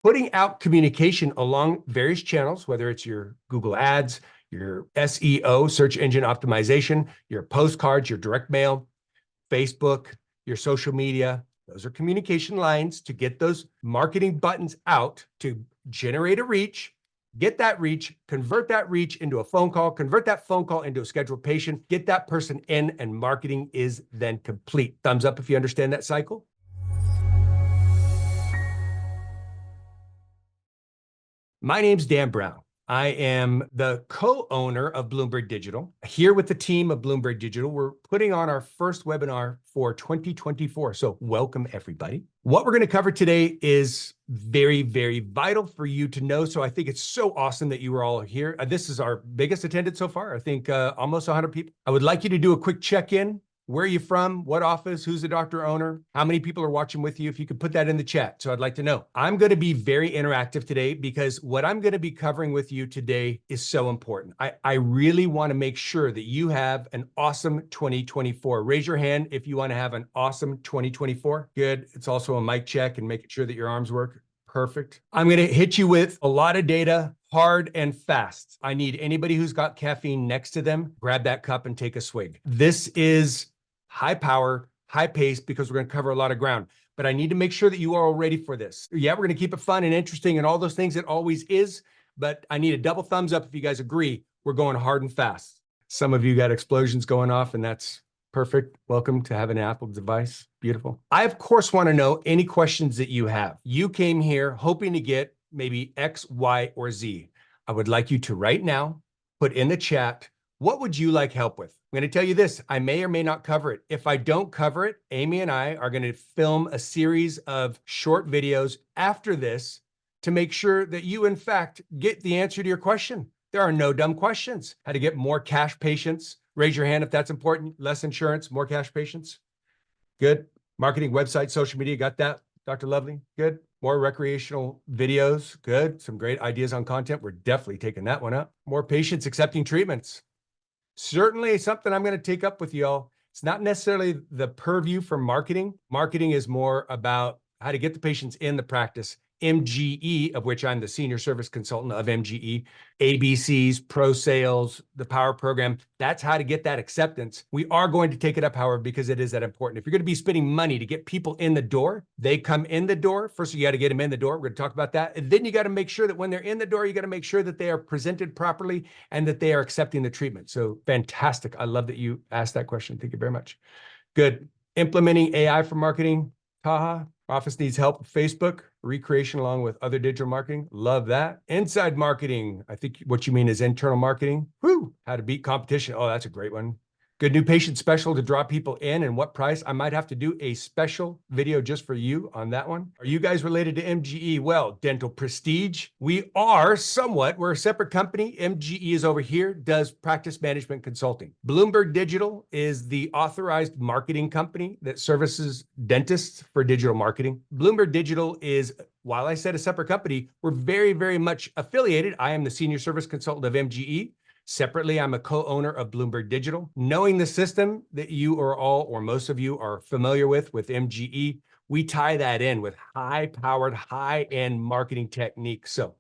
putting out communication along various channels, whether it's your Google Ads, your SEO, search engine optimization, your postcards, your direct mail, Facebook, your social media. Those are communication lines to get those marketing buttons out to generate a reach, get that reach, convert that reach into a phone call, convert that phone call into a scheduled patient, get that person in, and marketing is then complete. Thumbs up if you understand that cycle. My name's Dan Brown. I am the co-owner of Blumberg Digital. Here with the team of Blumberg Digital, we're putting on our first webinar for 2024. So welcome, everybody. What we're going to cover today is very, very vital for you to know. So I think it's so awesome that you are all here. This is our biggest attendance so far. I think almost 100 people. I would like you to do a quick check-in. Where are you from? What office? Who's the doctor owner? How many people are watching with you? If you could put that in the chat. So I'd like to know. I'm going to be very interactive today because what I'm going to be covering with you today is so important. I really want to make sure that you have an awesome 2024. Raise your hand if you want to have an awesome 2024. Good. It's also a mic check and making sure that your arms work. Perfect. I'm going to hit you with a lot of data, hard and fast. I need anybody who's got caffeine next to them, grab that cup and take a swig. This is high power, high pace, because we're going to cover a lot of ground. But I need to make sure that you are all ready for this. Yeah, we're going to keep it fun and interesting and all those things it always is. But I need a double thumbs up if you guys agree. We're going hard and fast. Some of you got explosions going off, and that's perfect. Welcome to have an Apple device. Beautiful. I, of course, want to know any questions that you have. You came here hoping to get maybe X, Y, or Z. I would like you to right now put in the chat, what would you like help with? I'm going to tell you this, I may or may not cover it. If I don't cover it, Amy and I are going to film a series of short videos after this to make sure that you, in fact, get the answer to your question. There are no dumb questions. How to get more cash patients. Raise your hand if that's important. Less insurance, more cash patients. Good. Marketing, website, social media, got that, Dr. Lovely? Good. More recreational videos. Good. Some great ideas on content. We're definitely taking that one up. More patients accepting treatments. Certainly something I'm going to take up with y'all. It's not necessarily the purview for marketing. Marketing is more about how to get the patients in the practice. MGE, of which I'm the senior service consultant of MGE, ABCs, pro sales, the power program. That's how to get that acceptance. We are going to take it up, however, because it is that important. If you're going to be spending money to get people in the door, they come in the door. First, you got to get them in the door. We're going to talk about that. And then you got to make sure that when they're in the door, you got to make sure that they are presented properly and that they are accepting the treatment. So fantastic. I love that you asked that question. Thank you very much. Good. Implementing AI for marketing. Taha. Office needs help with Facebook, recreation along with other digital marketing. Love that. Inside marketing. I think what you mean is internal marketing. Whoo! How to beat competition. Oh, that's a great one. Good new patient special to draw people in and what price. I might have to do a special video just for you on that one. Are you guys related to MGE? Well, Dental Prestige. We are somewhat. We're a separate company. MGE is over here, does practice management consulting. Blumberg Digital is the authorized marketing company that services dentists for digital marketing. Blumberg Digital is, while I said a separate company, we're very, very much affiliated. I am the senior service consultant of MGE. Separately, I'm a co-owner of Blumberg Digital. Knowing the system that you are all, or most of you are familiar with MGE, we tie that in with high-powered, high-end marketing techniques. So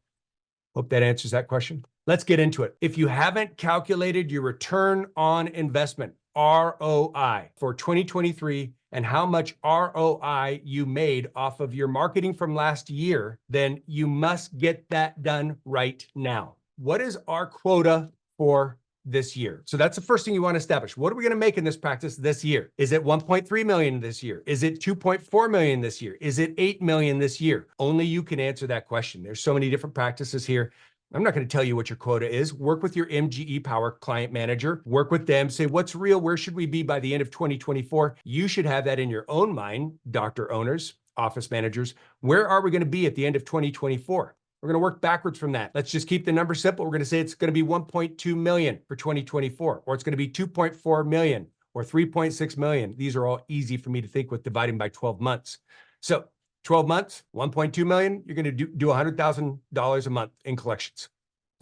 hope that answers that question. Let's get into it. If you haven't calculated your return on investment, ROI, for 2023, and how much ROI you made off of your marketing from last year, then you must get that done right now. What is our quota for this year? So that's the first thing you want to establish. What are we going to make in this practice this year? Is it 1.3 million this year? Is it 2.4 million this year? Is it 8 million this year? Only you can answer that question. There's so many different practices here. I'm not going to tell you what your quota is. Work with your MGE Power client manager. Work with them. Say, what's real? Where should we be by the end of 2024? You should have that in your own mind, doctor owners, office managers. Where are we going to be at the end of 2024? We're going to work backwards from that. Let's just keep the number simple. We're going to say it's going to be 1.2 million for 2024, or it's going to be 2.4 million or 3.6 million. These are all easy for me to think with dividing by 12 months. So 12 months, 1.2 million, you're going to do $100,000 a month in collections.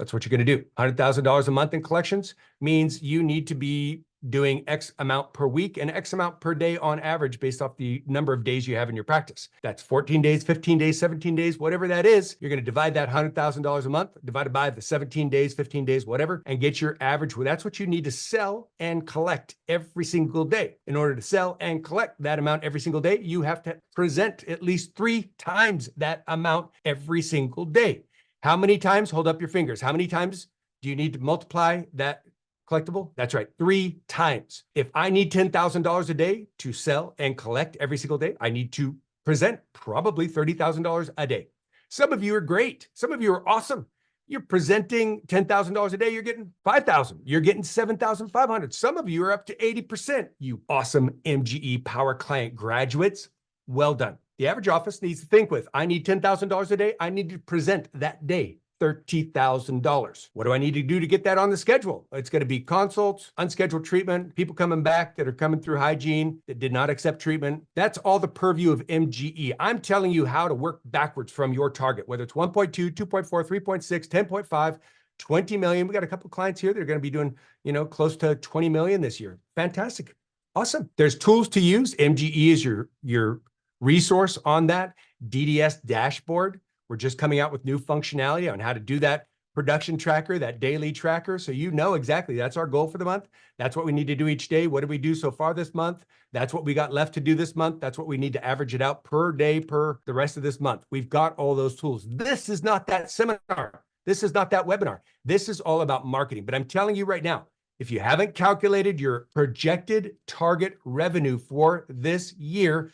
That's what you're going to do. $100,000 a month in collections means you need to be doing X amount per week and X amount per day on average based off the number of days you have in your practice. That's 14 days, 15 days, 17 days, whatever that is. You're going to divide that $100,000 a month, divided by the 17 days, 15 days, whatever, and get your average. Well, that's what you need to sell and collect every single day. In order to sell and collect that amount every single day, you have to present at least 3 times that amount every single day. How many times? Hold up your fingers. How many times do you need to multiply that collectible? That's right, 3 times. If I need $10,000 a day to sell and collect every single day, I need to present probably $30,000 a day. Some of you are great. Some of you are awesome. You're presenting $10,000 a day, you're getting 5,000. You're getting 7,500. Some of you are up to 80%. You awesome MGE Power Client graduates. Well done. The average office needs to think with, I need $10,000 a day. I need to present that day $30,000. What do I need to do to get that on the schedule? It's going to be consults, unscheduled treatment, people coming back that are coming through hygiene that did not accept treatment. That's all the purview of MGE. I'm telling you how to work backwards from your target, whether it's 1.2, 2.4, 3.6, 10.5, 20 million. We got a couple of clients here that are going to be doing, close to 20 million this year. Fantastic. Awesome. There's tools to use. MGE is your resource on that. DDS dashboard. We're just coming out with new functionality on how to do that production tracker, that daily tracker. So you know exactly, that's our goal for the month. That's what we need to do each day. What did we do so far this month? That's what we got left to do this month. That's what we need to average it out per day, per the rest of this month. We've got all those tools. This is not that seminar. This is not that webinar. This is all about marketing. But I'm telling you right now, if you haven't calculated your projected target revenue for this year,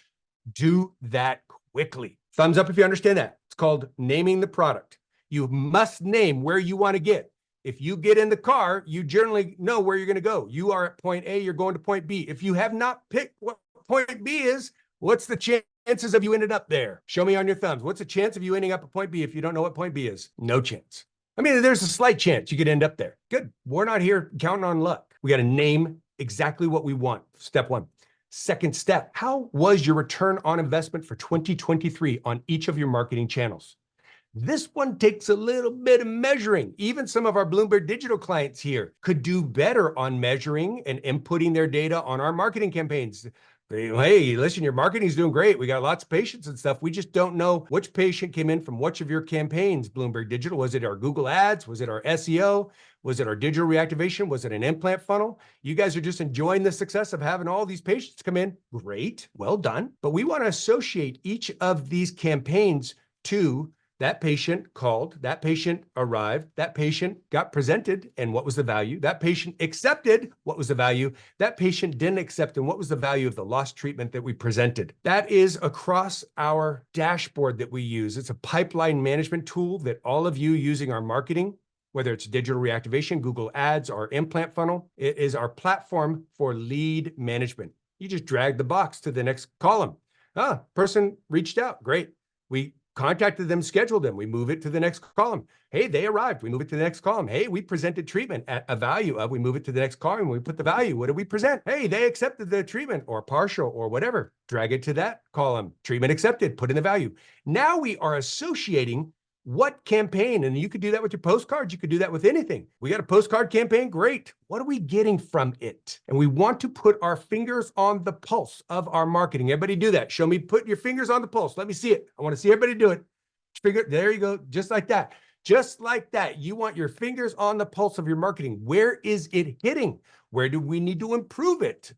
do that quickly. Thumbs up if you understand that. It's called naming the product. You must name where you want to get. If you get in the car, you generally know where you're going to go. You are at point A, you're going to point B. If you have not picked what point B is, what's the chances of you ending up there? Show me on your thumbs. What's the chance of you ending up at point B if you don't know what point B is? No chance. I mean, there's a slight chance you could end up there. Good. We're not here counting on luck. We got to name exactly what we want. Step 1. Second step, how was your return on investment for 2023 on each of your marketing channels? This one takes a little bit of measuring. Even some of our Blumberg Digital clients here could do better on measuring and inputting their data on our marketing campaigns. Hey, listen, your marketing's doing great. We got lots of patients and stuff. We just don't know which patient came in from which of your campaigns, Blumberg Digital. Was it our Google Ads? Was it our SEO? Was it our digital reactivation? Was it an implant funnel? You guys are just enjoying the success of having all these patients come in. Great, well done. But we want to associate each of these campaigns to that patient called, that patient arrived, that patient got presented, and what was the value? That patient accepted, what was the value? That patient didn't accept, and what was the value of the lost treatment that we presented? That is across our dashboard that we use. It's a pipeline management tool that all of you using our marketing, whether it's digital reactivation, Google Ads, or implant funnel, it is our platform for lead management. You just drag the box to the next column. Person reached out, great. We contacted them, scheduled them. We move it to the next column. Hey, they arrived. We move it to the next column. Hey, we presented treatment at a value of, we move it to the next column. We put the value. What did we present? Hey, they accepted the treatment or partial or whatever. Drag it to that column. Treatment accepted, put in the value. Now we are associating what campaign, and you could do that with your postcards. You could do that with anything. We got a postcard campaign. Great. What are we getting from it? And we want to put our fingers on the pulse of our marketing. Everybody do that. Show me, put your fingers on the pulse. Let me see it. I want to see everybody do it. There you go. Just like that. Just like that. You want your fingers on the pulse of your marketing. Where is it hitting? Where do we need to improve it?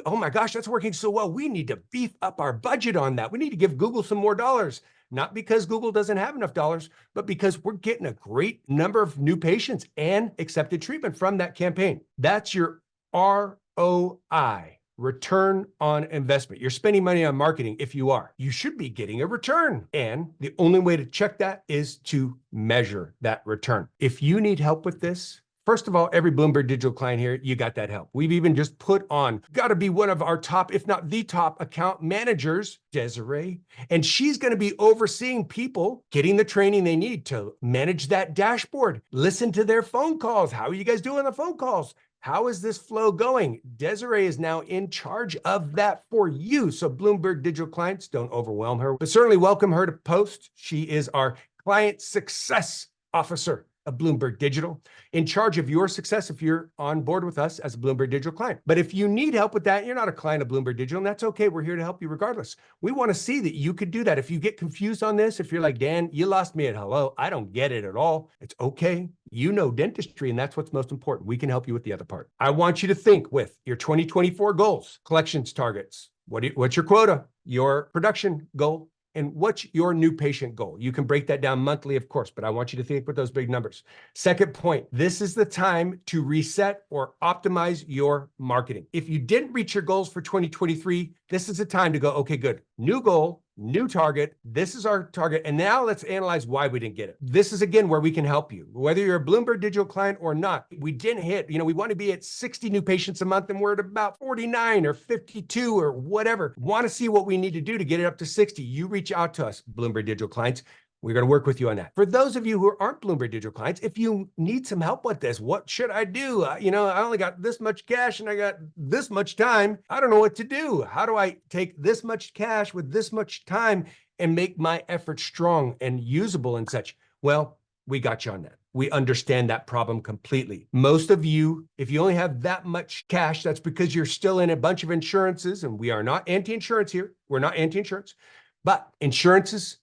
Oh my gosh, that's working so well. We need to beef up our budget on that. We need to give Google some more dollars. Not because Google doesn't have enough dollars, but because we're getting a great number of new patients and accepted treatment from that campaign. That's your ROI, return on investment. You're spending money on marketing. If you are, you should be getting a return. And the only way to check that is to measure that return. If you need help with this, first of all, every Blumberg Digital client here, you got that help. We've even just put on, got to be one of our top, if not the top account managers, Desiree, and she's going to be overseeing people getting the training they need to manage that dashboard, listen to their phone calls. How are you guys doing on the phone calls? How is this flow going? Desiree is now in charge of that for you. So Blumberg Digital clients, don't overwhelm her, but certainly welcome her to post. She is our client success officer. of Blumberg Digital, in charge of your success if you're on board with us as a Blumberg Digital client. But if you need help with that, you're not a client of Blumberg Digital, and that's okay. We're here to help you regardless. We want to see that you could do that. If you get confused on this, if you're like, Dan, you lost me at hello, I don't get it at all, it's okay. You know dentistry, and that's what's most important. We can help you with the other part. I want you to think with your 2024 goals, collections targets. What's your quota, your production goal, and what's your new patient goal? You can break that down monthly, of course, but I want you to think with those big numbers. Second point, this is the time to reset or optimize your marketing. If you didn't reach your goals for 2023, this is the time to go, okay, good. New goal, new target. This is our target. And now let's analyze why we didn't get it. This is, again, where we can help you. Whether you're a Blumberg Digital client or not, we didn't hit, we want to be at 60 new patients a month and we're at about 49 or 52 or whatever. Want to see what we need to do to get it up to 60. You reach out to us, Blumberg Digital clients. We're going to work with you on that. For those of you who aren't Blumberg Digital clients, if you need some help with this, what should I do? I only got this much cash and I got this much time. I don't know what to do. How do I take this much cash with this much time and make my efforts strong and usable and such? Well, we got you on that. We understand that problem completely. Most of you, if you only have that much cash, that's because you're still in a bunch of insurances, and we are not anti-insurance here. We're not anti-insurance, but insurances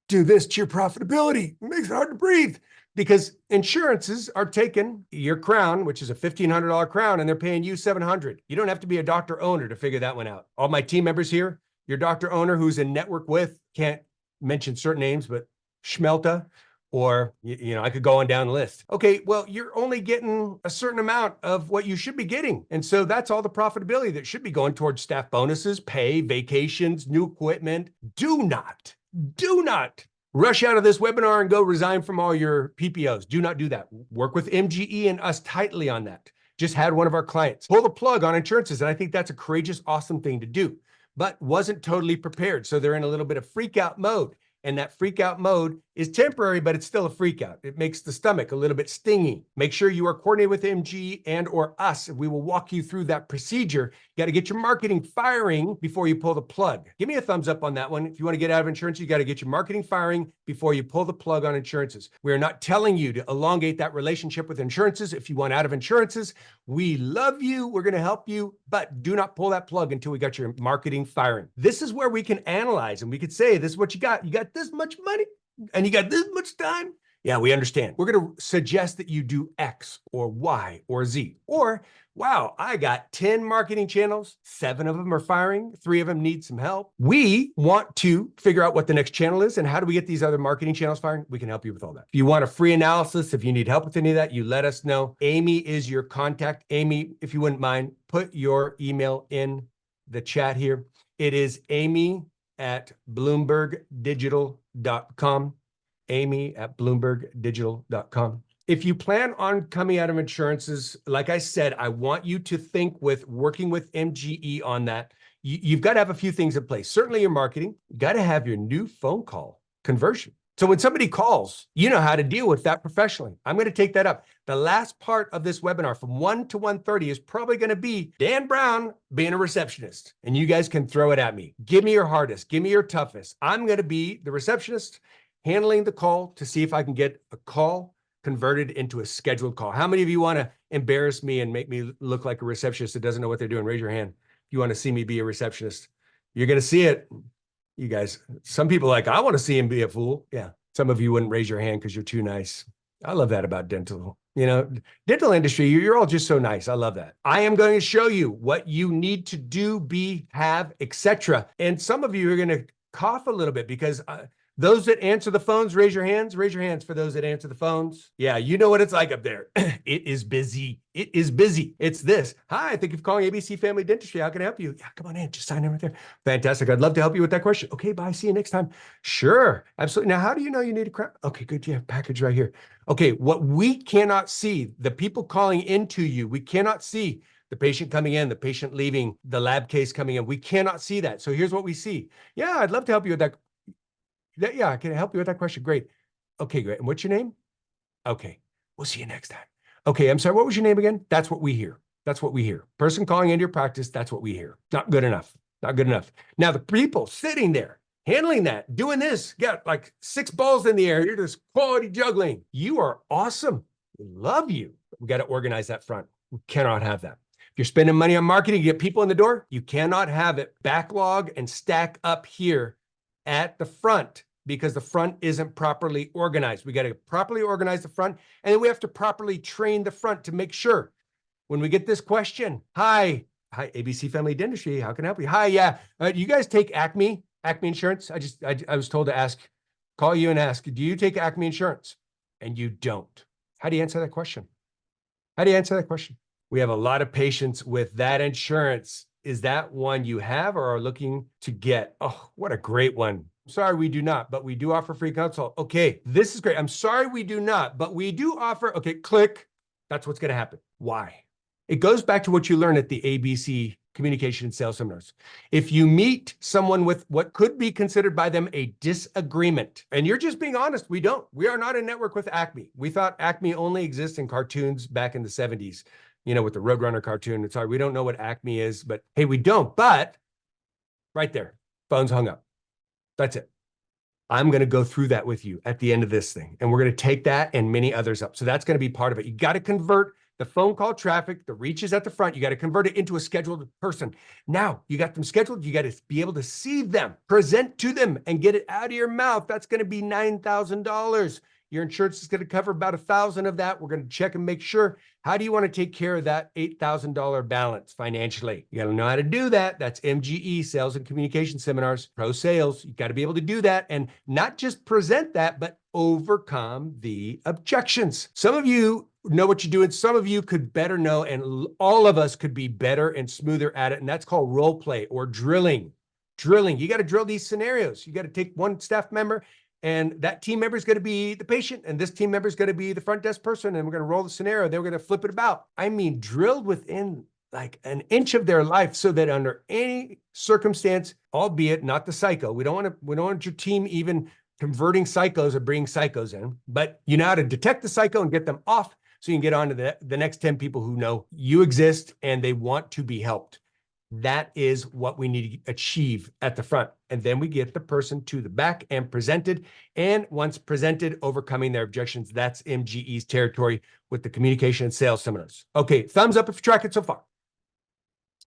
do this to your profitability. It makes it hard to breathe because insurances are taking your crown, which is a $1,500 crown, and they're paying you $700. You don't have to be a doctor owner to figure that one out. All my team members here, your doctor owner who's in network with, can't mention certain names, but Schmelta, or, I could go on down the list. Okay, well, you're only getting a certain amount of what you should be getting. And so that's all the profitability that should be going towards staff bonuses, pay, vacations, new equipment. Do not rush out of this webinar and go resign from all your PPOs. Do not do that. Work with MGE and us tightly on that. Just had one of our clients pull the plug on insurances. And I think that's a courageous, awesome thing to do, but wasn't totally prepared. So they're in a little bit of freak out mode. And that freak out mode is temporary, but it's still a freak out. It makes the stomach a little bit stingy. Make sure you are coordinated with MG and or us. We will walk you through that procedure. You got to get your marketing firing before you pull the plug. Give me a thumbs up on that one. If you want to get out of insurance, you got to get your marketing firing before you pull the plug on insurances. We are not telling you to elongate that relationship with insurances. If you want out of insurances, we love you. We're going to help you, but do not pull that plug until we got your marketing firing. This is where we can analyze and we could say, this is what you got. You got this much money and you got this much time. Yeah, we understand. We're going to suggest that you do X or Y or Z. Or, wow, I got 10 marketing channels. 7 of them are firing. 3 of them need some help. We want to figure out what the next channel is and how do we get these other marketing channels firing? We can help you with all that. If you want a free analysis, if you need help with any of that, you let us know. Amy is your contact. Amy, if you wouldn't mind, put your email in the chat here. It is amy@blumbergdigital.com. amy@blumbergdigital.com. If you plan on coming out of insurances, like I said, I want you to think with working with MGE on that. You've got to have a few things in place. Certainly your marketing, you got to have your new phone call conversion. So when somebody calls, you know how to deal with that professionally. I'm going to take that up. The last part of this webinar from 1 to 1:30 is probably going to be Dan Brown being a receptionist. And you guys can throw it at me. Give me your hardest. Give me your toughest. I'm going to be the receptionist handling the call to see if I can get a call converted into a scheduled call. How many of you want to embarrass me and make me look like a receptionist that doesn't know what they're doing? Raise your hand. If you want to see me be a receptionist, you're going to see it. You guys, some people are like, I want to see him be a fool. Yeah. Some of you wouldn't raise your hand because you're too nice. I love that about dental. Dental industry, you're all just so nice. I love that. I am going to show you what you need to do, be, have, etc. And some of you are going to cough a little bit because those that answer the phones, raise your hands. Raise your hands for those that answer the phones. Yeah, you know what it's like up there. It is busy. It is busy. It's this. Hi, thank you for calling ABC Family Dentistry. How can I help you? Yeah, come on in. Just sign in right there. Fantastic. I'd love to help you with that question. Okay, bye. See you next time. Sure. Absolutely. Now, how do you know you need a crown? Okay, good. You have a package right here. Okay, what we cannot see, the people calling into you, we cannot see the patient coming in, the patient leaving, the lab case coming in. We cannot see that. So here's what we see. Yeah, I'd love to help you with that. Yeah, I can help you with that question. Great. Okay, great. And what's your name? Okay, we'll see you next time. Okay, I'm sorry, what was your name again? That's what we hear. That's what we hear. Person calling into your practice, that's what we hear. Not good enough. Not good enough. Now, the people sitting there, handling that, doing this, got like 6 balls in the air. You're just quality juggling. You are awesome. We love you. We got to organize that front. We cannot have that. If you're spending money on marketing to get people in the door, you cannot have it backlog and stack up here at the front because the front isn't properly organized. We got to properly organize the front, and then we have to properly train the front to make sure when we get this question, hi, ABC Family Dentistry, how can I help you? Hi, yeah, you guys take Acme Insurance? I was told to call you and ask, do you take Acme Insurance? And you don't. How do you answer that question? How do you answer that question? We have a lot of patients with that insurance. Is that one you have or are looking to get? Oh, what a great one. Sorry, we do not, but we do offer free consult. Okay, this is great. I'm sorry we do not, but we do offer, okay, click. That's what's going to happen. Why? It goes back to what you learn at the ABC communication and sales seminars. If you meet someone with what could be considered by them a disagreement, and you're just being honest, we don't. We are not a network with Acme. We thought Acme only exists in cartoons back in the 70s, with the Roadrunner cartoon. Sorry, we don't know what Acme is, but hey, we don't. But right there, phone's hung up. That's it. I'm going to go through that with you at the end of this thing, and we're going to take that and many others up. So that's going to be part of it. You got to convert the phone call traffic, the reaches at the front, you got to convert it into a scheduled person. Now you got them scheduled. You got to be able to see them, present to them, and get it out of your mouth. That's going to be $9,000. Your insurance is going to cover about $1,000 of that. We're going to check and make sure. How do you want to take care of that $8,000 balance financially? You got to know how to do that. That's MGE, Sales and Communication Seminars, Pro Sales. You got to be able to do that and not just present that, but overcome the objections. Some of you know what you're doing. Some of you could better know, and all of us could be better and smoother at it. And that's called role play or drilling. Drilling. You got to drill these scenarios. You got to take one staff member, and that team member is going to be the patient, and this team member is going to be the front desk person, and we're going to roll the scenario. Then we're going to flip it about. I mean, drilled within like an inch of their life so that under any circumstance, albeit not the psycho, we don't want your team even converting psychos or bringing psychos in, but you know how to detect the psycho and get them off so you can get on to the next 10 people who know you exist and they want to be helped. That is what we need to achieve at the front. And then we get the person to the back and presented. And once presented, overcoming their objections. That's MGE's territory with the communication and sales seminars. Okay, thumbs up if you track it so far.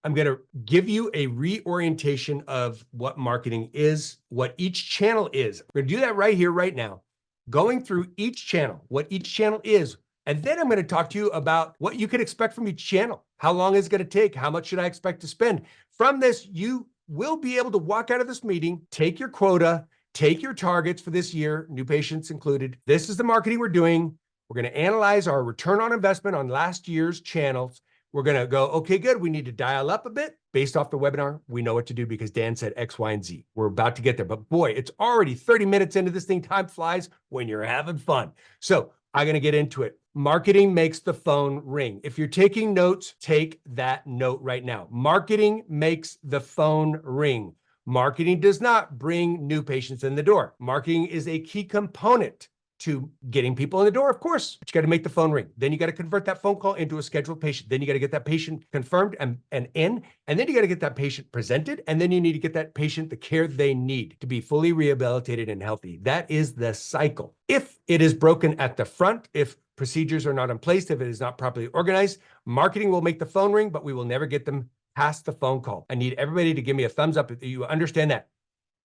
I'm going to give you a reorientation of what marketing is, what each channel is. We're going to do that right here, right now, going through each channel, what each channel is. And then I'm going to talk to you about what you can expect from each channel. How long is it going to take? How much should I expect to spend? From this, you will be able to walk out of this meeting, take your quota, take your targets for this year, new patients included. This is the marketing we're doing. We're going to analyze our return on investment on last year's channels. We're going to go, okay, good. We need to dial up a bit based off the webinar. We know what to do because Dan said X, Y, and Z. We're about to get there. But boy, it's already 30 minutes into this thing. Time flies when you're having fun. So I'm going to get into it. Marketing makes the phone ring. If you're taking notes, take that note right now. Marketing makes the phone ring. Marketing does not bring new patients in the door. Marketing is a key component to getting people in the door, of course, but you got to make the phone ring. Then you got to convert that phone call into a scheduled patient. Then you got to get that patient confirmed and in, and then you got to get that patient presented. And then you need to get that patient the care they need to be fully rehabilitated and healthy. That is the cycle. If it is broken at the front, if procedures are not in place, if it is not properly organized, marketing will make the phone ring, but we will never get them past the phone call. I need everybody to give me a thumbs up if you understand that.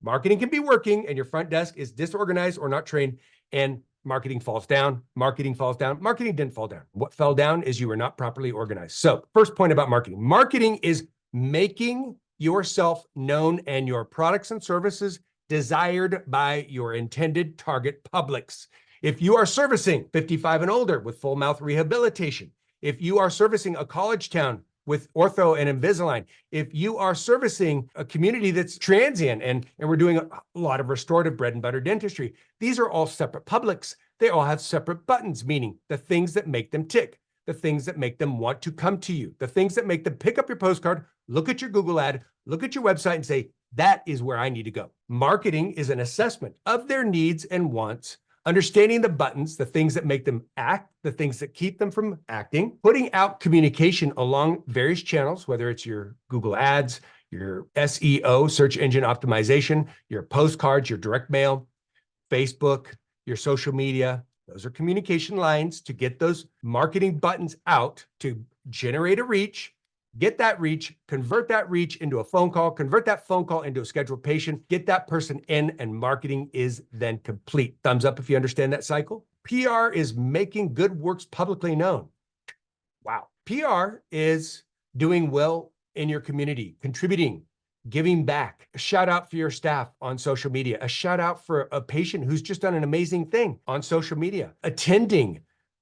Marketing can be working and your front desk is disorganized or not trained, and marketing falls down, marketing falls down. Marketing didn't fall down. What fell down is you were not properly organized. So first point about marketing. Marketing is making yourself known and your products and services desired by your intended target publics. If you are servicing 55 and older with full mouth rehabilitation, if you are servicing a college town with ortho and Invisalign, if you are servicing a community that's transient and we're doing a lot of restorative bread and butter dentistry, these are all separate publics. They all have separate buttons, meaning the things that make them tick, the things that make them want to come to you, the things that make them pick up your postcard, look at your Google ad, look at your website and say, that is where I need to go. Marketing is an assessment of their needs and wants, understanding the buttons, the things that make them act, the things that keep them from acting, putting out communication along various channels, whether it's your Google ads, your SEO, search engine optimization, your postcards, your direct mail, Facebook, your social media. Those are communication lines to get those marketing buttons out to generate a reach, get that reach, convert that reach into a phone call, convert that phone call into a scheduled patient, get that person in, and marketing is then complete. Thumbs up if you understand that cycle. PR is making good works publicly known. Wow. PR is doing well in your community, contributing, giving back, a shout out for your staff on social media, a shout out for a patient who's just done an amazing thing on social media, attending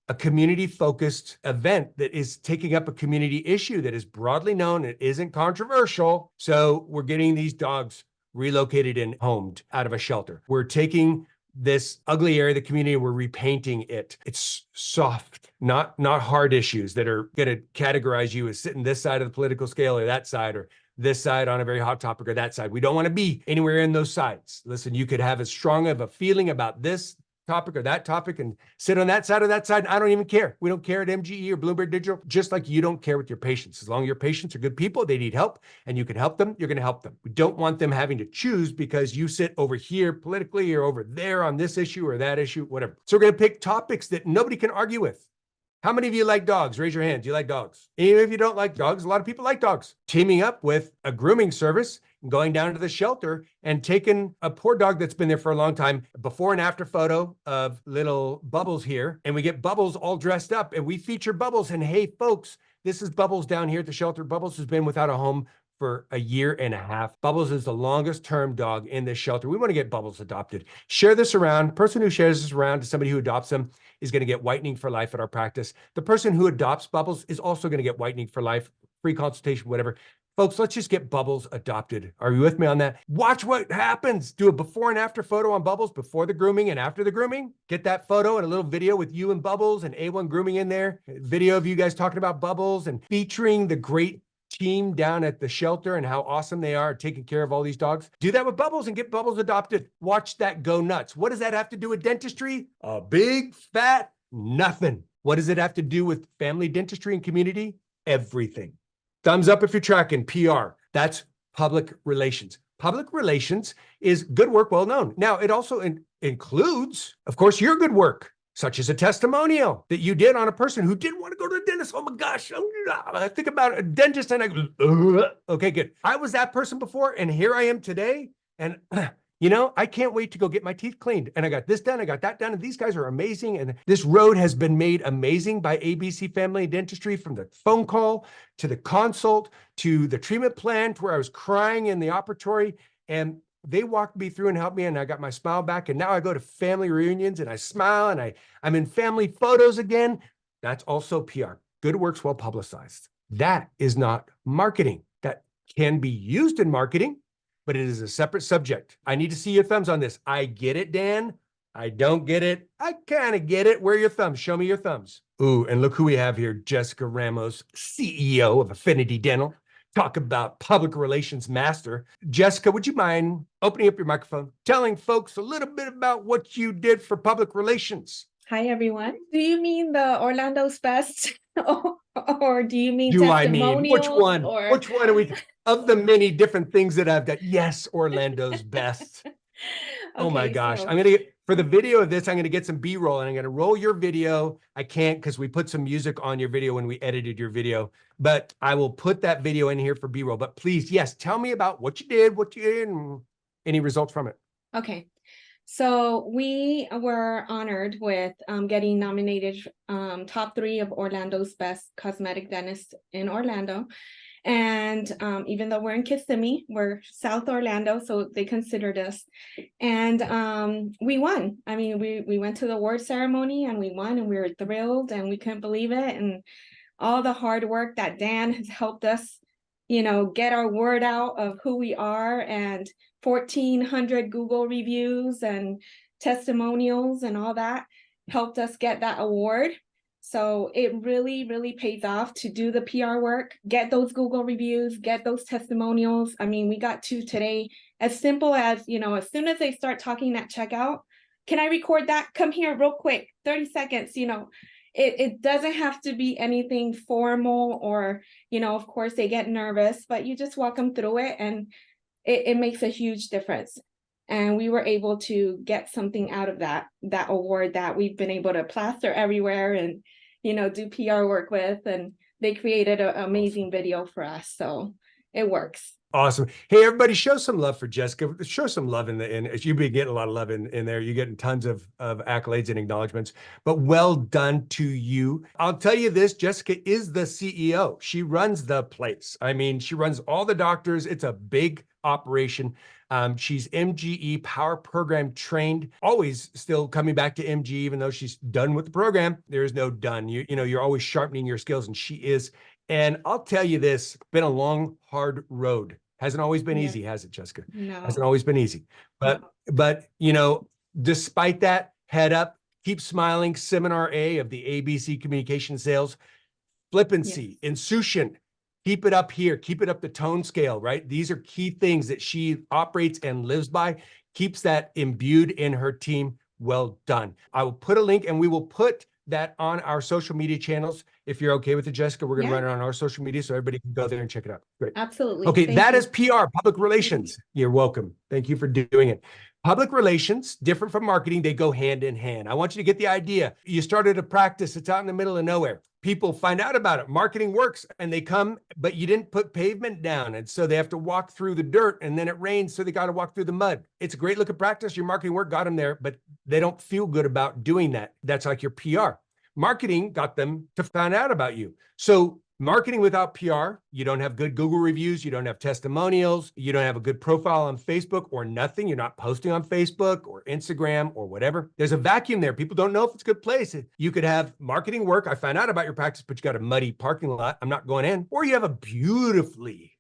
a community-focused event that is taking up a community issue that is broadly known and isn't controversial. So we're getting these dogs relocated and homed out of a shelter. We're taking this ugly area of the community, we're repainting it. It's soft, not hard issues that are going to categorize you as sitting this side of the political scale or that side, or this side on a very hot topic or that side. We don't want to be anywhere in those sides. Listen, you could have as strong of a feeling about this topic or that topic and sit on that side or that side. I don't even care. We don't care at MGE or Blumberg Digital, just like you don't care with your patients. As long as your patients are good people, they need help, and you can help them, you're going to help them. We don't want them having to choose because you sit over here politically or over there on this issue or that issue, whatever. So we're going to pick topics that nobody can argue with. How many of you like dogs? Raise your hands. You like dogs? Even if you don't like dogs, a lot of people like dogs. Teaming up with a grooming service, going down to the shelter and taking a poor dog that's been there for a long time, before and after photo of little Bubbles here, and we get Bubbles all dressed up and we feature Bubbles. And hey, folks, this is Bubbles down here at the shelter. Bubbles has been without a home for a year and a half. Bubbles is the longest term dog in this shelter. We want to get Bubbles adopted. Share this around. Person who shares this around to somebody who adopts them is going to get whitening for life at our practice. The person who adopts Bubbles is also going to get whitening for life, free consultation, whatever. Folks, let's just get Bubbles adopted. Are you with me on that? Watch what happens. Do a before and after photo on Bubbles, before the grooming and after the grooming. Get that photo and a little video with you and Bubbles and A1 Grooming in there. Video of you guys talking about Bubbles and featuring the great team down at the shelter and how awesome they are taking care of all these dogs. Do that with Bubbles and get Bubbles adopted. Watch that go nuts. What does that have to do with dentistry? A big fat nothing. What does it have to do with family dentistry and community? Everything. Thumbs up if you're tracking PR. That's public relations. Public relations is good work, well known. Now, it also includes, of course, your good work, such as a testimonial that you did on a person who didn't want to go to the dentist. Oh my gosh, I think about a dentist and I go, okay, good. I was that person before and here I am today. And you know, I can't wait to go get my teeth cleaned. And I got this done, I got that done, and these guys are amazing. And this road has been made amazing by ABC Family Dentistry, from the phone call to the consult to the treatment plan to where I was crying in the operatory. And they walked me through and helped me, and I got my smile back. And now I go to family reunions and I smile and I'm in family photos again. That's also PR. Good works well publicized. That is not marketing. That can be used in marketing, but it is a separate subject. I need to see your thumbs on this. I get it, Dan. I don't get it. I kind of get it. Where are your thumbs? Show me your thumbs. Ooh, and look who we have here. Jessica Ramos, CEO of Affinity Dental. Talk about public relations master. Jessica, would you mind opening up your microphone, telling folks a little bit about what you did for public relations? Hi, everyone. Do you mean the Orlando's Best or do you mean Do I mean, which testimonials? one? Or... Which one are we, of the many different things that I've done? Yes, Orlando's Best. Oh my gosh. I'm going to get, for the video of this, I'm going to get some B-roll and I'm going to roll your video. I can't because we put some music on your video when we edited your video, but I will put that video in here for B-roll. But please, yes, tell me about what you did, and any results from it. Okay. So we were honored with getting nominated top 3 of Orlando's best cosmetic dentists in Orlando. And even though we're in Kissimmee, we're South Orlando, so they considered us. And we won. I mean, we went to the award ceremony and we won, and we were thrilled and we couldn't believe it. And all the hard work that Dan has helped us, you know, get our word out of who we are, and 1,400 Google reviews and testimonials and all that helped us get that award. So it really, really pays off to do the PR work, get those Google reviews, get those testimonials. I mean, we got 2 today, as simple as, you know, as soon as they start talking at checkout, can I record that? Come here real quick, 30 seconds, you know. it doesn't have to be anything formal, or, of course they get nervous, but you just walk them through it, and it makes a huge difference. And we were able to get something out of that award that we've been able to plaster everywhere and, do PR work with, and they created an amazing video for us. So it works. Awesome. Hey, everybody, show some love for Jessica. Show some love you've been getting a lot of love in there. You're getting tons of accolades and acknowledgments, but well done to you. I'll tell you this, Jessica is the CEO. She runs the place. I mean, she runs all the doctors. It's a big operation. She's MGE Power Program trained, always still coming back to MGE, even though she's done with the program. There is no done. You're always sharpening your skills, and she is. And I'll tell you this, been a long, hard road. Hasn't always been easy, has it, Jessica? No. Hasn't always been easy. But despite that, head up, keep smiling. Seminar A of the ABC Communication Sales, flippancy, insouciant. Keep it up here. Keep it up the tone scale, right? These are key things that she operates and lives by, keeps that imbued in her team. Well done. I will put a link, and we will put that on our social media channels. If you're okay with it, Jessica, we're going to run it on our social media so everybody can go there and check it out. Great. Absolutely. Okay, that is PR, public relations. You're welcome. Thank you for doing it. Public relations, different from marketing, they go hand in hand. I want you to get the idea. You started a practice, it's out in the middle of nowhere. People find out about it. Marketing works, and they come, but you didn't put pavement down. And so they have to walk through the dirt, and then it rains, so they got to walk through the mud. It's a great looking practice. Your marketing work got them there, but they don't feel good about doing that. That's like your PR. Marketing got them to find out about you. So marketing without PR, you don't have good Google reviews, you don't have testimonials, you don't have a good profile on Facebook or nothing. You're not posting on Facebook or Instagram or whatever. There's a vacuum there. People don't know if it's a good place. You could have marketing work. I found out about your practice, but you got a muddy parking lot. I'm not going in. Or you have a beautifully,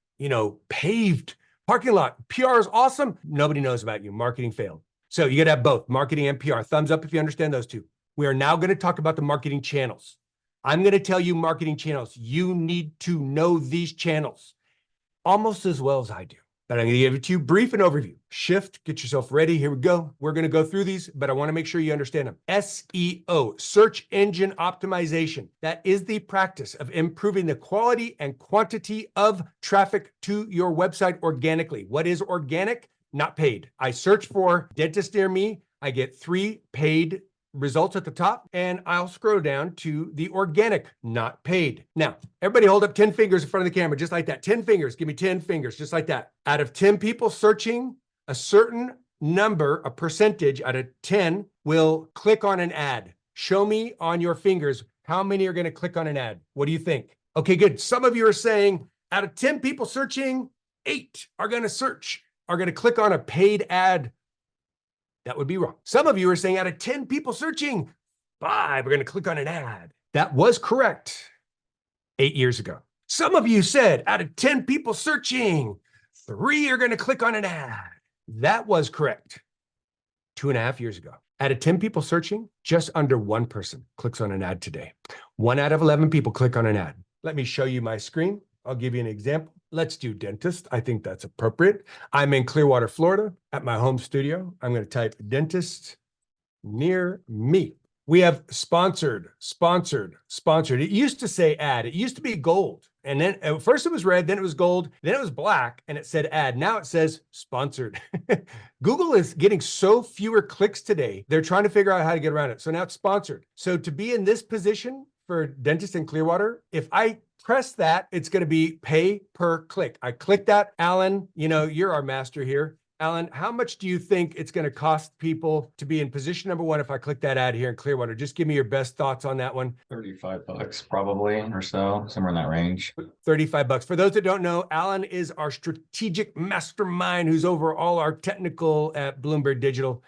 paved parking lot. PR is awesome. Nobody knows about you. Marketing failed. So you got to have both marketing and PR. Thumbs up if you understand those two. We are now going to talk about the marketing channels. I'm going to tell you marketing channels. You need to know these channels almost as well as I do. But I'm going to give it to you brief and overview. Shift, get yourself ready. Here we go. We're going to go through these, but I want to make sure you understand them. SEO, search engine optimization. That is the practice of improving the quality and quantity of traffic to your website organically. What is organic? Not paid. I search for dentist near me. I get 3 paid results at the top, and I'll scroll down to the organic, not paid. Now, everybody hold up 10 fingers in front of the camera, just like that. 10 fingers, give me 10 fingers, just like that. Out of 10 people searching, a certain number, a percentage out of 10 will click on an ad. Show me on your fingers how many are going to click on an ad. What do you think? Okay, good. Some of you are saying out of 10 people searching, 8 are going to click on a paid ad. That would be wrong. Some of you are saying out of 10 people searching, 5 are going to click on an ad. That was correct 8 years ago. Some of you said out of 10 people searching, 3 are going to click on an ad. That was correct 2.5 years ago. Out of 10 people searching, just under 1 person clicks on an ad today. 1 out of 11 people click on an ad. Let me show you my screen. I'll give you an example. Let's do dentist. I think that's appropriate. I'm in Clearwater, Florida at my home studio. I'm going to type dentist near me. We have sponsored. It used to say ad. It used to be gold. And then at first it was red, then it was gold, then it was black, and it said ad. Now it says sponsored. Google is getting so fewer clicks today. They're trying to figure out how to get around it. So now it's sponsored. So to be in this position for dentist in Clearwater, if I press that, it's going to be pay per click. I click that. Alan, you're our master here. Alan, how much do you think it's going to cost people to be in position number 1 if I click that ad here in Clearwater? Just give me your best thoughts on that one. $35 probably, or so, somewhere in that range. $35. For those that don't know, Alan is our strategic mastermind who's over all our technical at Blumberg Digital.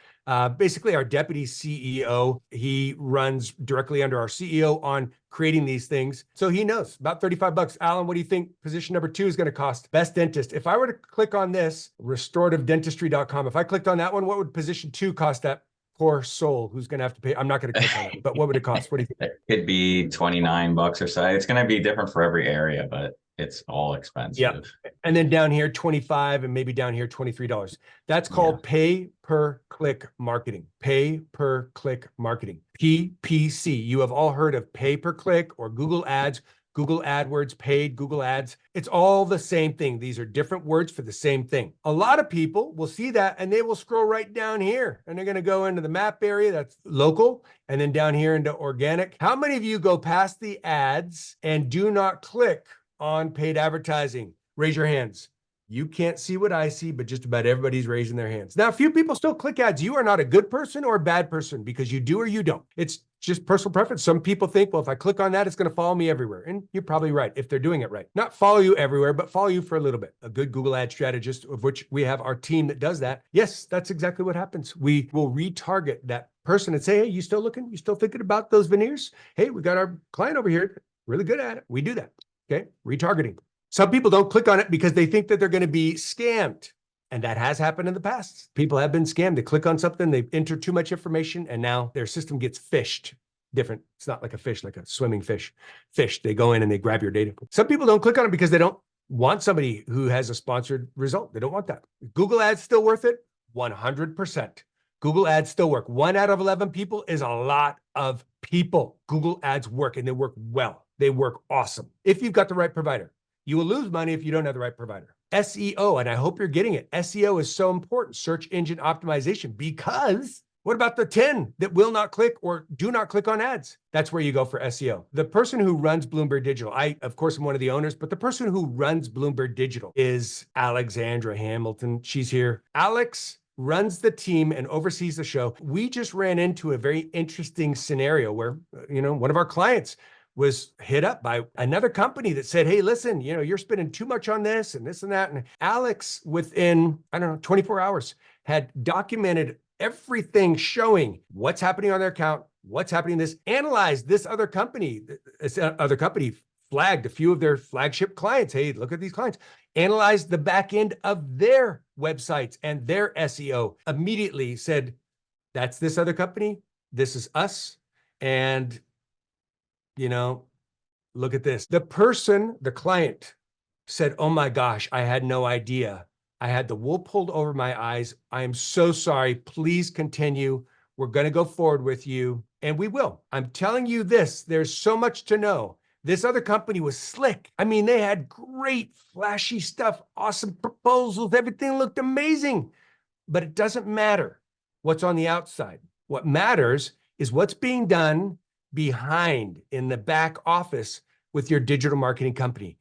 Basically our deputy CEO. He runs directly under our CEO on creating these things. So he knows about $35. Alan, what do you think position number 2 is going to cost? Best dentist. If I were to click on this, restorativedentistry.com, if I clicked on that one, what would position 2 cost that poor soul who's going to have to pay? I'm not going to click on it, but what would it cost? What do you think? It could be $29 or so. It's going to be different for every area, but it's all expensive. And then down here, 25, and maybe down here, $23. That's called pay per click marketing. Pay per click marketing. PPC. You have all heard of pay per click or Google Ads, Google AdWords, paid Google Ads. It's all the same thing. These are different words for the same thing. A lot of people will see that and they will scroll right down here and they're going to go into the map area that's local and then down here into organic. How many of you go past the ads and do not click on paid advertising? Raise your hands. You can't see what I see, but just about everybody's raising their hands. Now, a few people still click ads. You are not a good person or a bad person because you do or you don't. It's just personal preference. Some people think, well, if I click on that, it's going to follow me everywhere. And you're probably right if they're doing it right. Not follow you everywhere, but follow you for a little bit. A good Google ad strategist, of which we have our team that does that. Yes, that's exactly what happens. We will retarget that person and say, hey, you still looking? You still thinking about those veneers? Hey, we got our client over here, really good at it. We do that. Okay, retargeting. Some people don't click on it because they think that they're going to be scammed. And that has happened in the past. People have been scammed. They click on something, they enter too much information, and now their system gets fished. Different. It's not like a fish, like a swimming fish. Fish. They go in and they grab your data. Some people don't click on it because they don't want somebody who has a sponsored result. They don't want that. Google ads still worth it? 100%. Google ads still work. 1 out of 11 people is a lot of people. Google ads work and they work well. They work awesome. If you've got the right provider. You will lose money if you don't have the right provider. SEO, and I hope you're getting it. SEO is so important, search engine optimization, because what about the 10 that will not click or do not click on ads? That's where you go for SEO. The person who runs Blumberg Digital, I, of course, am one of the owners, but the person who runs Blumberg Digital is Alexandra Hamilton. She's here. Alex runs the team and oversees the show. We just ran into a very interesting scenario where, one of our clients was hit up by another company that said, hey, listen, you're spending too much on this and this and that. And Alex, within, 24 hours, had documented everything showing what's happening on their account, what's happening this, analyzed this other company. This other company flagged a few of their flagship clients. Hey, look at these clients. Analyzed the back end of their websites and their SEO. Immediately said, that's this other company. This is us. And look at this. The client said, oh my gosh, I had no idea. I had the wool pulled over my eyes. I am so sorry. Please continue. We're going to go forward with you. And we will. I'm telling you this, there's so much to know. This other company was slick. I mean, they had great flashy stuff, awesome proposals. Everything looked amazing, but it doesn't matter what's on the outside. What matters is what's being done behind in the back office with your digital marketing company.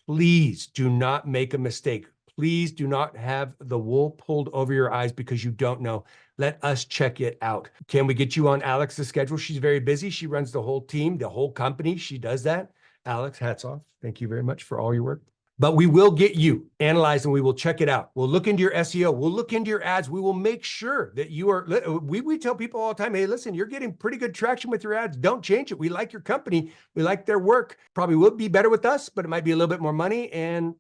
Please do not make a mistake. Please do not have the wool pulled over your eyes because you don't know. Let us check it out. Can we get you on Alex's schedule? She's very busy. She runs the whole team, the whole company. She does that. Alex, hats off. Thank you very much for all your work. But we will get you analyzed and we will check it out. We'll look into your SEO. We'll look into your ads. We will make sure that you are, we tell people all the time, hey, listen, you're getting pretty good traction with your ads. Don't change it. We like your company. We like their work. Probably would be better with us, but it might be a little bit more money. And,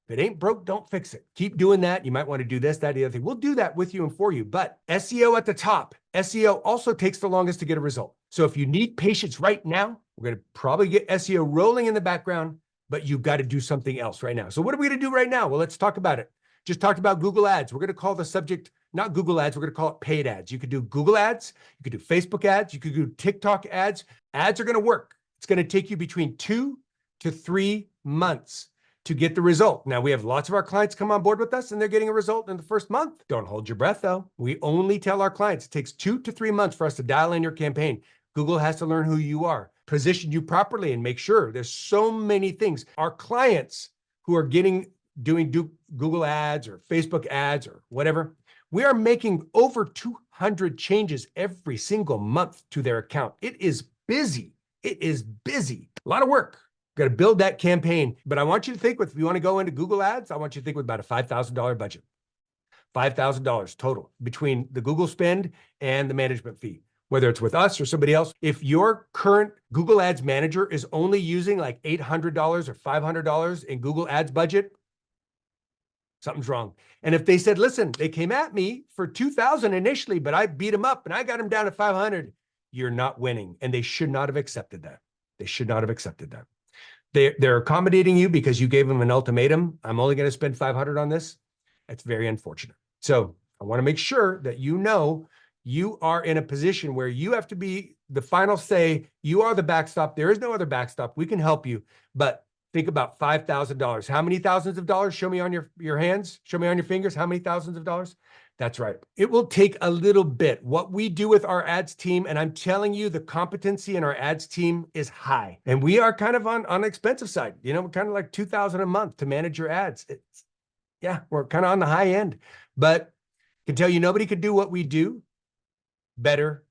if it ain't broke, don't fix it. Keep doing that. You might want to do this, that, the other thing. We'll do that with you and for you. But SEO at the top, SEO also takes the longest to get a result. So if you need patience right now, we're going to probably get SEO rolling in the background, but you've got to do something else right now. So what are we going to do right now? Well, let's talk about it. Just talked about Google ads. We're going to call the subject, not Google ads. We're going to call it paid ads. You could do Google ads. You could do Facebook ads. You could do TikTok ads. Ads are going to work. It's going to take you between 2 to 3 months to get the result. Now, we have lots of our clients come on board with us and they're getting a result in the first month. Don't hold your breath though. We only tell our clients it takes 2 to 3 months for us to dial in your campaign. Google has to learn who you are, position you properly and make sure. There's so many things. Our clients who are doing Google ads or Facebook ads or whatever, we are making over 200 changes every single month to their account. It is busy. It is busy. A lot of work. Got to build that campaign. But I want you to think if you want to go into Google ads, I want you to think with about a $5,000 budget. $5,000 total between the Google spend and the management fee, whether it's with us or somebody else. If your current Google Ads manager is only using like $800 or $500 in Google Ads budget, something's wrong. And if they said, listen, they came at me for $2,000 initially, but I beat them up and I got them down to $500, you're not winning. And they should not have accepted that. They should not have accepted that. They're accommodating you because you gave them an ultimatum. I'm only going to spend 500 on this. That's very unfortunate. So I want to make sure that you know you are in a position where you have to be the final say. You are the backstop. There is no other backstop. We can help you, but think about $5,000. How many thousands of dollars? Show me on your hands. Show me on your fingers. How many thousands of dollars? That's right. It will take a little bit. What we do with our ads team, and I'm telling you, the competency in our ads team is high. And we are kind of on the expensive side. You know, we're kind of like $2,000 a month to manage your ads. Yeah, we're kind of on the high end, but I can tell you nobody could do what we do better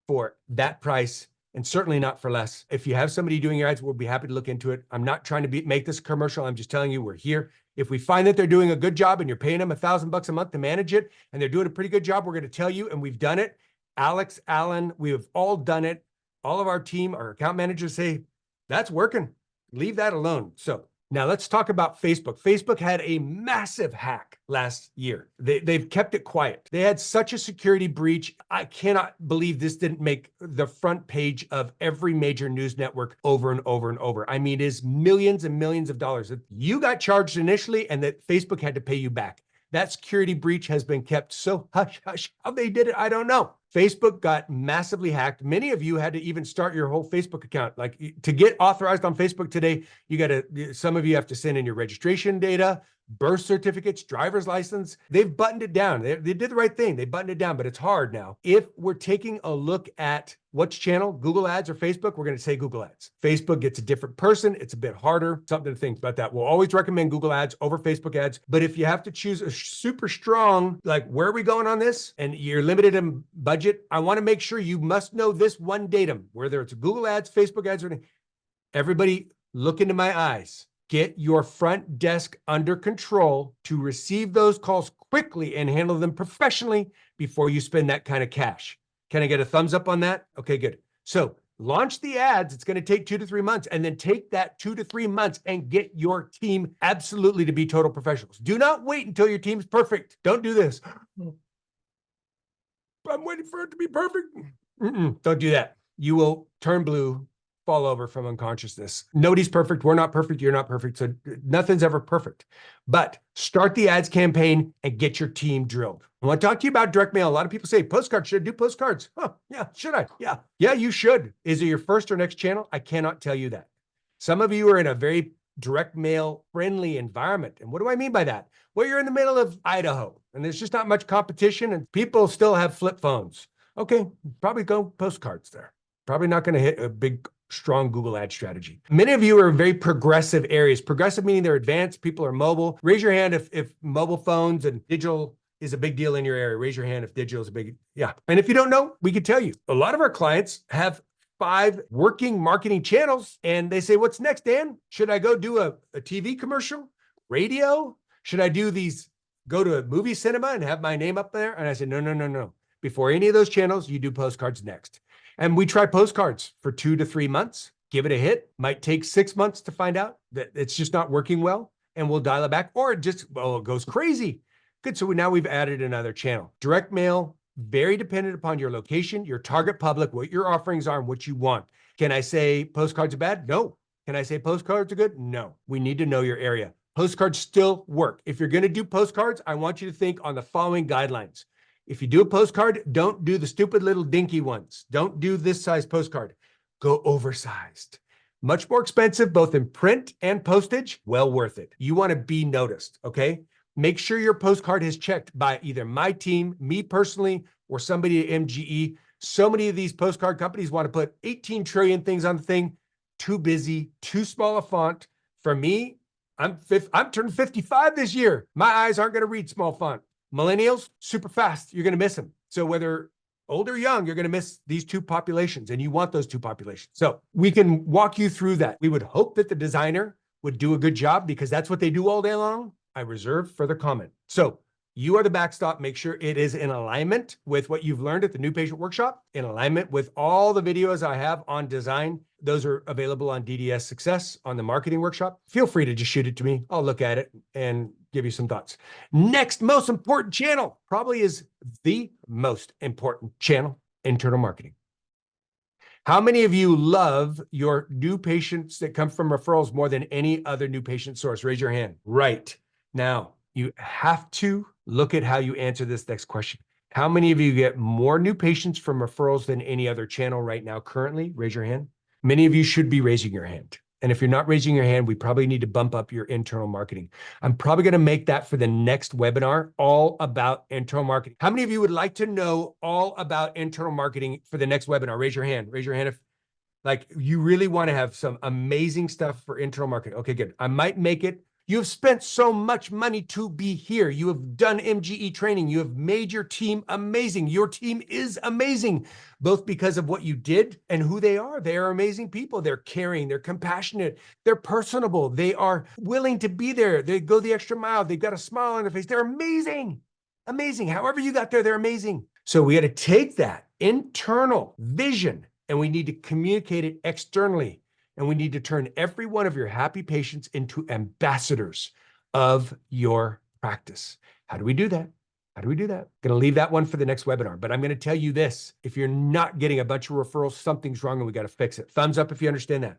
for that price, and certainly not for less. If you have somebody doing your ads, we'll be happy to look into it. I'm not trying to make this commercial. I'm just telling you we're here. If we find that they're doing a good job and you're paying them $1,000 a month to manage it, and they're doing a pretty good job, we're going to tell you, and we've done it. Alex, Alan, we have all done it. All of our team, our account managers say, that's working. Leave that alone. So now let's talk about Facebook. Facebook had a massive hack last year. They've kept it quiet. They had such a security breach. I cannot believe this didn't make the front page of every major news network over and over and over. I mean, it is millions and millions of dollars that you got charged initially and that Facebook had to pay you back. That security breach has been kept so hush hush. How they did it, I don't know. Facebook got massively hacked. Many of you had to even start your whole Facebook account. Like to get authorized on Facebook today, some of you have to send in your registration data, birth certificates, driver's license. They've buttoned it down. They did the right thing. They buttoned it down, but it's hard now. If we're taking a look at which channel, Google Ads or Facebook, we're going to say Google Ads. Facebook gets a different person. It's a bit harder. Something to think about that. We'll always recommend Google Ads over Facebook ads. But if you have to choose a super strong, like where are we going on this? And you're limited in budget, I want to make sure you must know this one datum, whether it's Google Ads, Facebook ads, or anything. Everybody look into my eyes. Get your front desk under control to receive those calls quickly and handle them professionally before you spend that kind of cash. Can I get a thumbs up on that? Okay, good. So launch the ads. It's going to take 2 to 3 months, and then take that 2 to 3 months and get your team absolutely to be total professionals. Do not wait until your team's perfect. Don't do this. I'm waiting for it to be perfect. Don't do that. You will turn blue, fall over from unconsciousness. Nobody's perfect. We're not perfect. You're not perfect. So nothing's ever perfect. But start the ads campaign and get your team drilled. I want to talk to you about direct mail. A lot of people say, postcards, should I do postcards? Huh, yeah, should I? Yeah, you should. Is it your first or next channel? I cannot tell you that. Some of you are in a very direct mail friendly environment. And what do I mean by that? Well, you're in the middle of Idaho and there's just not much competition and people still have flip phones. Okay, probably go postcards there. Probably not going to hit a big, strong Google ad strategy. Many of you are in very progressive areas. Progressive meaning they're advanced, people are mobile. Raise your hand if mobile phones and digital is a big deal in your area. Raise your hand if digital is a big, yeah. And if you don't know, we can tell you. A lot of our clients have 5 working marketing channels and they say, what's next, Dan? Should I go do a TV commercial, radio? Should I do go to a movie cinema and have my name up there? And I said, no. Before any of those channels, you do postcards next. And we try postcards for 2 to 3 months, give it a hit, might take 6 months to find out that it's just not working well. And we'll dial it back, or it goes crazy. Good, so now we've added another channel. Direct mail, very dependent upon your location, your target public, what your offerings are and what you want. Can I say postcards are bad? No. Can I say postcards are good? No. We need to know your area. Postcards still work. If you're going to do postcards, I want you to think on the following guidelines. If you do a postcard, don't do the stupid little dinky ones. Don't do this size postcard. Go oversized. Much more expensive, both in print and postage. Well worth it. You want to be noticed, okay? Make sure your postcard is checked by either my team, me personally, or somebody at MGE. So many of these postcard companies want to put 18 trillion things on the thing. Too busy, too small a font. For me, I'm turning 55 this year. My eyes aren't going to read small font. Millennials, super fast. You're going to miss them. So whether old or young, you're going to miss these 2 populations, and you want those 2 populations. So we can walk you through that. We would hope that the designer would do a good job because that's what they do all day long. I reserve further comment. So you are the backstop. Make sure it is in alignment with what you've learned at the New Patient Workshop, in alignment with all the videos I have on design. Those are available on DDS Success on the marketing workshop. Feel free to just shoot it to me. I'll look at it and give you some thoughts. Next most important channel probably is the most important channel, internal marketing. How many of you love your new patients that come from referrals more than any other new patient source? Raise your hand. Right. Now, you have to look at how you answer this next question. How many of you get more new patients from referrals than any other channel right now currently? Raise your hand. Many of you should be raising your hand. And if you're not raising your hand, we probably need to bump up your internal marketing. I'm probably going to make that for the next webinar, all about internal marketing. How many of you would like to know all about internal marketing for the next webinar? Raise your hand. Raise your hand if like you really want to have some amazing stuff for internal marketing. Okay, good. I might make it. You have spent so much money to be here. You have done MGE training. You have made your team amazing. Your team is amazing, both because of what you did and who they are. They are amazing people. They're caring. They're compassionate. They're personable. They are willing to be there. They go the extra mile. They've got a smile on their face. They're amazing. Amazing. However you got there, they're amazing. So we got to take that internal vision and we need to communicate it externally. And we need to turn every one of your happy patients into ambassadors of your practice. How do we do that? How do we do that? I'm going to leave that one for the next webinar, but I'm going to tell you this. If you're not getting a bunch of referrals, something's wrong and we got to fix it. Thumbs up if you understand that.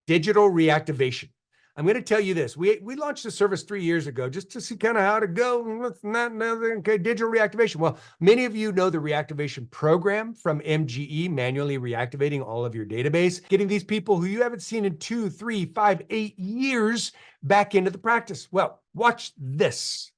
Digital reactivation. I'm going to tell you this. We launched a service 3 years ago just to see kind of how to go. Okay, digital reactivation. Well, many of you know the reactivation program from MGE, manually reactivating all of your database, getting these people who you haven't seen in 2, 3, 5, 8 years back into the practice. Well, watch this.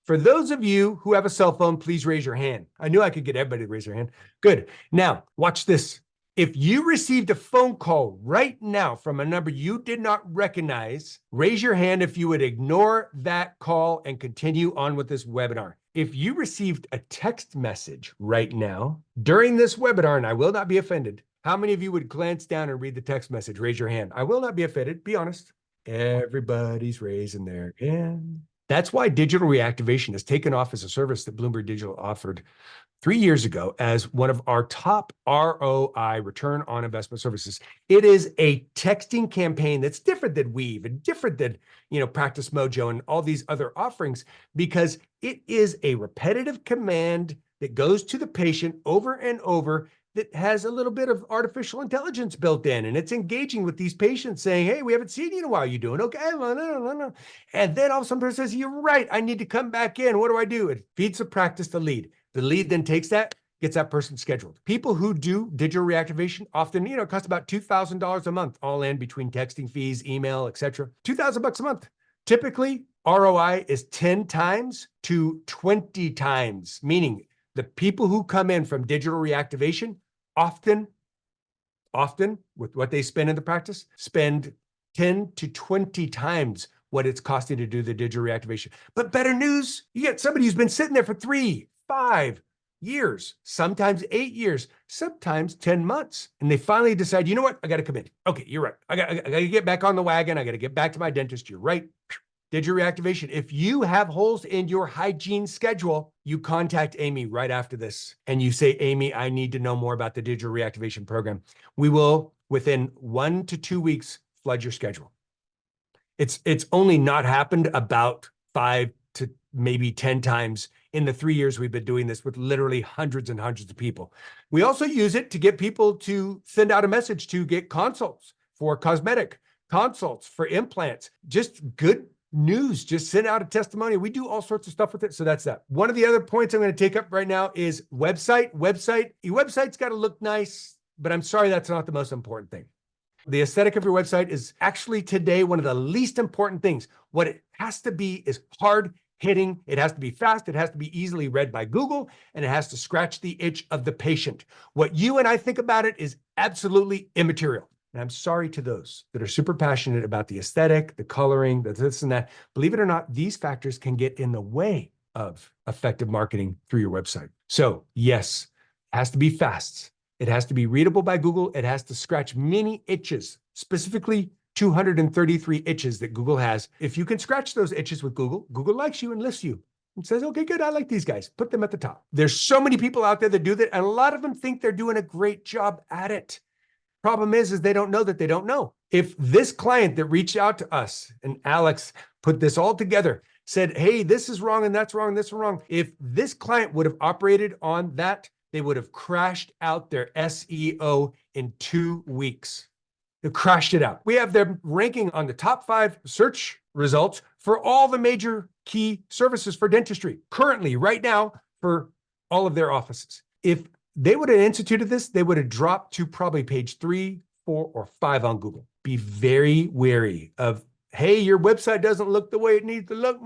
For those of you who have a cell phone, please raise your hand. I knew I could get everybody to raise their hand. Good. Now, watch this. If you received a phone call right now from a number you did not recognize, raise your hand if you would ignore that call and continue on with this webinar. If you received a text message right now during this webinar, and I will not be offended, how many of you would glance down and read the text message? Raise your hand. I will not be offended. Be honest. Everybody's raising their hand. That's why digital reactivation has taken off as a service that Blumberg Digital offered 3 years ago as one of our top ROI, return on investment services. It is a texting campaign that's different than Weave and different than, Practice Mojo and all these other offerings, because it is a repetitive command that goes to the patient over and over that has a little bit of artificial intelligence built in, and it's engaging with these patients saying, hey, we haven't seen you in a while. You doing okay? No. And then all of a sudden person says, you're right. I need to come back in. What do I do? It feeds the practice the lead. The lead then takes that, gets that person scheduled. People who do digital reactivation often, it costs about $2,000 a month, all in between texting fees, email, etc. $2,000 a month. Typically, ROI is 10 times to 20 times, meaning the people who come in from digital reactivation often with what they spend in the practice, spend 10 to 20 times what it's costing to do the digital reactivation. But better news, you get somebody who's been sitting there for 3, 5 years, sometimes 8 years, sometimes 10 months. And they finally decide, you know what? I got to come in. Okay, you're right. I got to get back on the wagon. I got to get back to my dentist. You're right. Digital reactivation. If you have holes in your hygiene schedule, you contact Amy right after this and you say, Amy, I need to know more about the digital reactivation program. We will, within 1 to 2 weeks, flood your schedule. It's only not happened about 5 to maybe 10 times in the 3 years we've been doing this with literally hundreds and hundreds of people. We also use it to get people to send out a message to get consults for cosmetic, consults for implants, just good news. Just send out a testimonial. We do all sorts of stuff with it. So that's that. One of the other points I'm going to take up right now is website. Your website's got to look nice, but I'm sorry, that's not the most important thing. The aesthetic of your website is actually today one of the least important things. What it has to be is hard hitting. It has to be fast. It has to be easily read by Google, and it has to scratch the itch of the patient. What you and I think about it is absolutely immaterial. And I'm sorry to those that are super passionate about the aesthetic, the coloring, the this and that. Believe it or not, these factors can get in the way of effective marketing through your website. So yes, it has to be fast. It has to be readable by Google. It has to scratch many itches, specifically 233 itches that Google has. If you can scratch those itches with Google, Google likes you and lists you and says, okay, good, I like these guys. Put them at the top. There's so many people out there that do that, and a lot of them think they're doing a great job at it. Problem is they don't know that they don't know. If this client that reached out to us and Alex put this all together, said, hey, this is wrong and that's wrong, this is wrong. If this client would have operated on that they would have crashed out their SEO in 2 weeks. They crashed it out. We have them ranking on the top 5 search results for all the major key services for dentistry currently, right now, for all of their offices. If they would have instituted this, they would have dropped to probably page 3, 4, or 5 on Google. Be very wary of, hey, your website doesn't look the way it needs to look.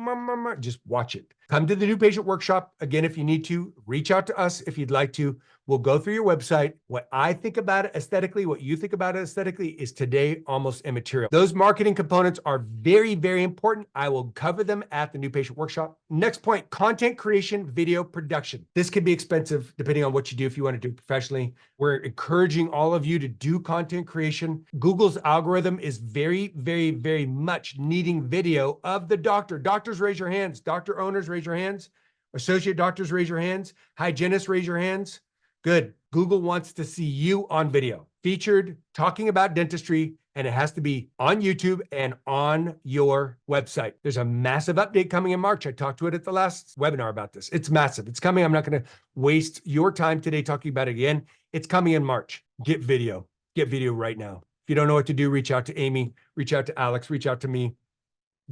Just watch it. Come to the New Patient Workshop. Again, if you need to, reach out to us if you'd like to. We'll go through your website. What I think about it aesthetically, what you think about it aesthetically is today almost immaterial. Those marketing components are very, very important. I will cover them at the New Patient Workshop. Next point, content creation, video production. This can be expensive depending on what you do if you want to do it professionally. We're encouraging all of you to do content creation. Google's algorithm is very, very, very much needing video of the doctor. Doctors, raise your hands. Doctor owners, raise your hands. Associate doctors, raise your hands. Hygienists, raise your hands. Good. Google wants to see you on video, featured, talking about dentistry, and it has to be on YouTube and on your website. There's a massive update coming in March. I talked to it at the last webinar about this. It's massive. It's coming. I'm not going to waste your time today talking about it again. It's coming in March. Get video. Get video right now. If you don't know what to do, reach out to Amy, reach out to Alex, reach out to me.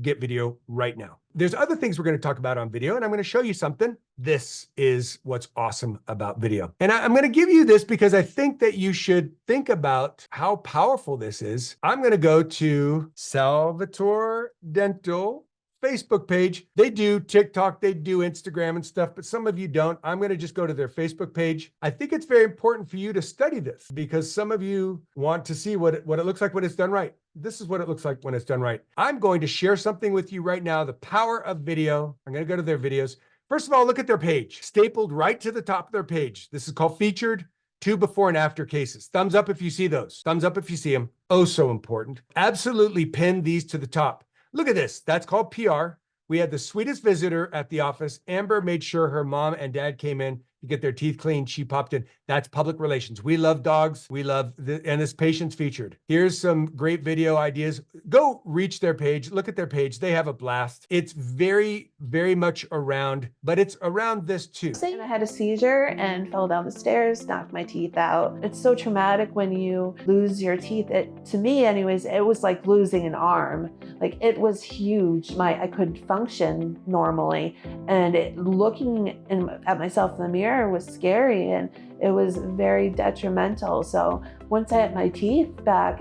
Get video right now. There's other things we're going to talk about on video, and I'm going to show you something. This is what's awesome about video. And I'm going to give you this because I think that you should think about how powerful this is. I'm going to go to Salvatore Dental Facebook page. They do TikTok, they do Instagram and stuff, but some of you don't. I'm going to just go to their Facebook page. I think it's very important for you to study this because some of you want to see what it looks like when it's done right. This is what it looks like when it's done right. I'm going to share something with you right now, the power of video. I'm going to go to their videos. First of all, look at their page, stapled right to the top of their page. This is called featured 2 before and after cases. Thumbs up if you see those. Thumbs up if you see them. Oh, so important. Absolutely pin these to the top. Look at this. That's called PR. We had the sweetest visitor at the office. Amber made sure her mom and dad came in to get their teeth cleaned. She popped in. That's public relations. We love dogs. We love, and this patient's featured. Here's some great video ideas. Go reach their page. Look at their page. They have a blast. It's very, very much around, but it's around this too. And I had a seizure and fell down the stairs, knocked my teeth out. It's so traumatic when you lose your teeth. To me anyways, it was like losing an arm. Like it was huge. I couldn't function normally. And looking at myself in the mirror was scary and it was very detrimental. So once I had my teeth back,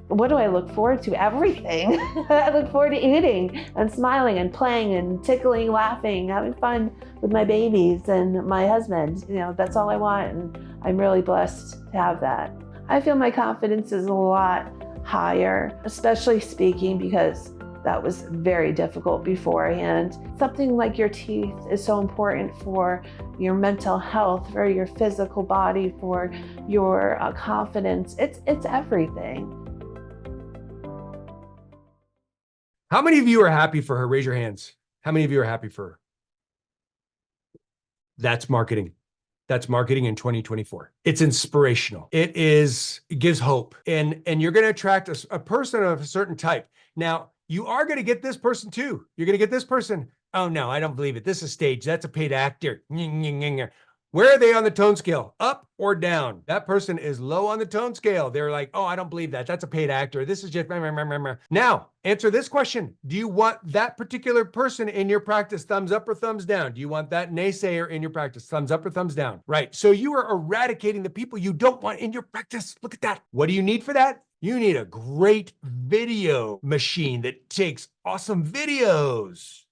what do I look forward to? Everything. I look forward to eating and smiling and playing and tickling, laughing, having fun with my babies and my husband. That's all I want, and I'm really blessed to have that. I feel my confidence is a lot higher, especially speaking, because that was very difficult beforehand. Something like your teeth is so important for your mental health, for your physical body, for your confidence. It's everything. How many of you are happy for her? Raise your hands. How many of you are happy for her? That's marketing. That's marketing in 2024. It's inspirational. It gives hope. And you're going to attract a person of a certain type. Now, you are going to get this person too. You're going to get this person. Oh no, I don't believe it. This is staged. That's a paid actor. Where are they on the tone scale? Up or down? That person is low on the tone scale. They're like, oh, I don't believe that. That's a paid actor. This is just... Now, answer this question. Do you want that particular person in your practice? Thumbs up or thumbs down? Do you want that naysayer in your practice? Thumbs up or thumbs down? Right. So you are eradicating the people you don't want in your practice. Look at that. What do you need for that? You need a great video machine that takes awesome videos.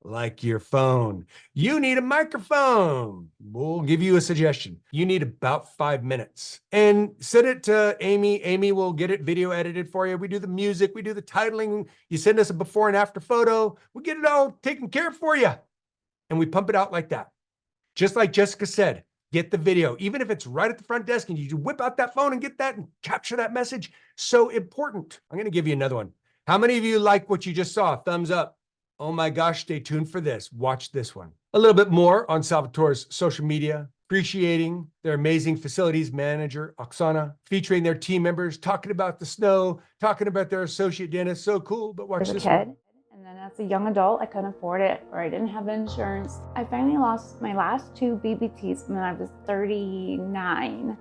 Like your phone. You need a microphone. We'll give you a suggestion. You need about 5 minutes. And send it to Amy. Amy will get it video edited for you. We do the music. We do the titling. You send us a before and after photo. We get it all taken care of for you. And we pump it out like that. Just like Jessica said, get the video. Even if it's right at the front desk and you whip out that phone and get that and capture that message. So important. I'm going to give you another one. How many of you like what you just saw? Thumbs up. Oh my gosh, stay tuned for this. Watch this one. A little bit more on Salvatore's social media, appreciating their amazing facilities manager, Oksana, featuring their team members, talking about the snow, talking about their associate dentist. So cool, but watch As a this kid, one. and And as a young adult, I couldn't afford it, or I didn't have insurance. I finally lost my last 2 baby teeth when I was 39.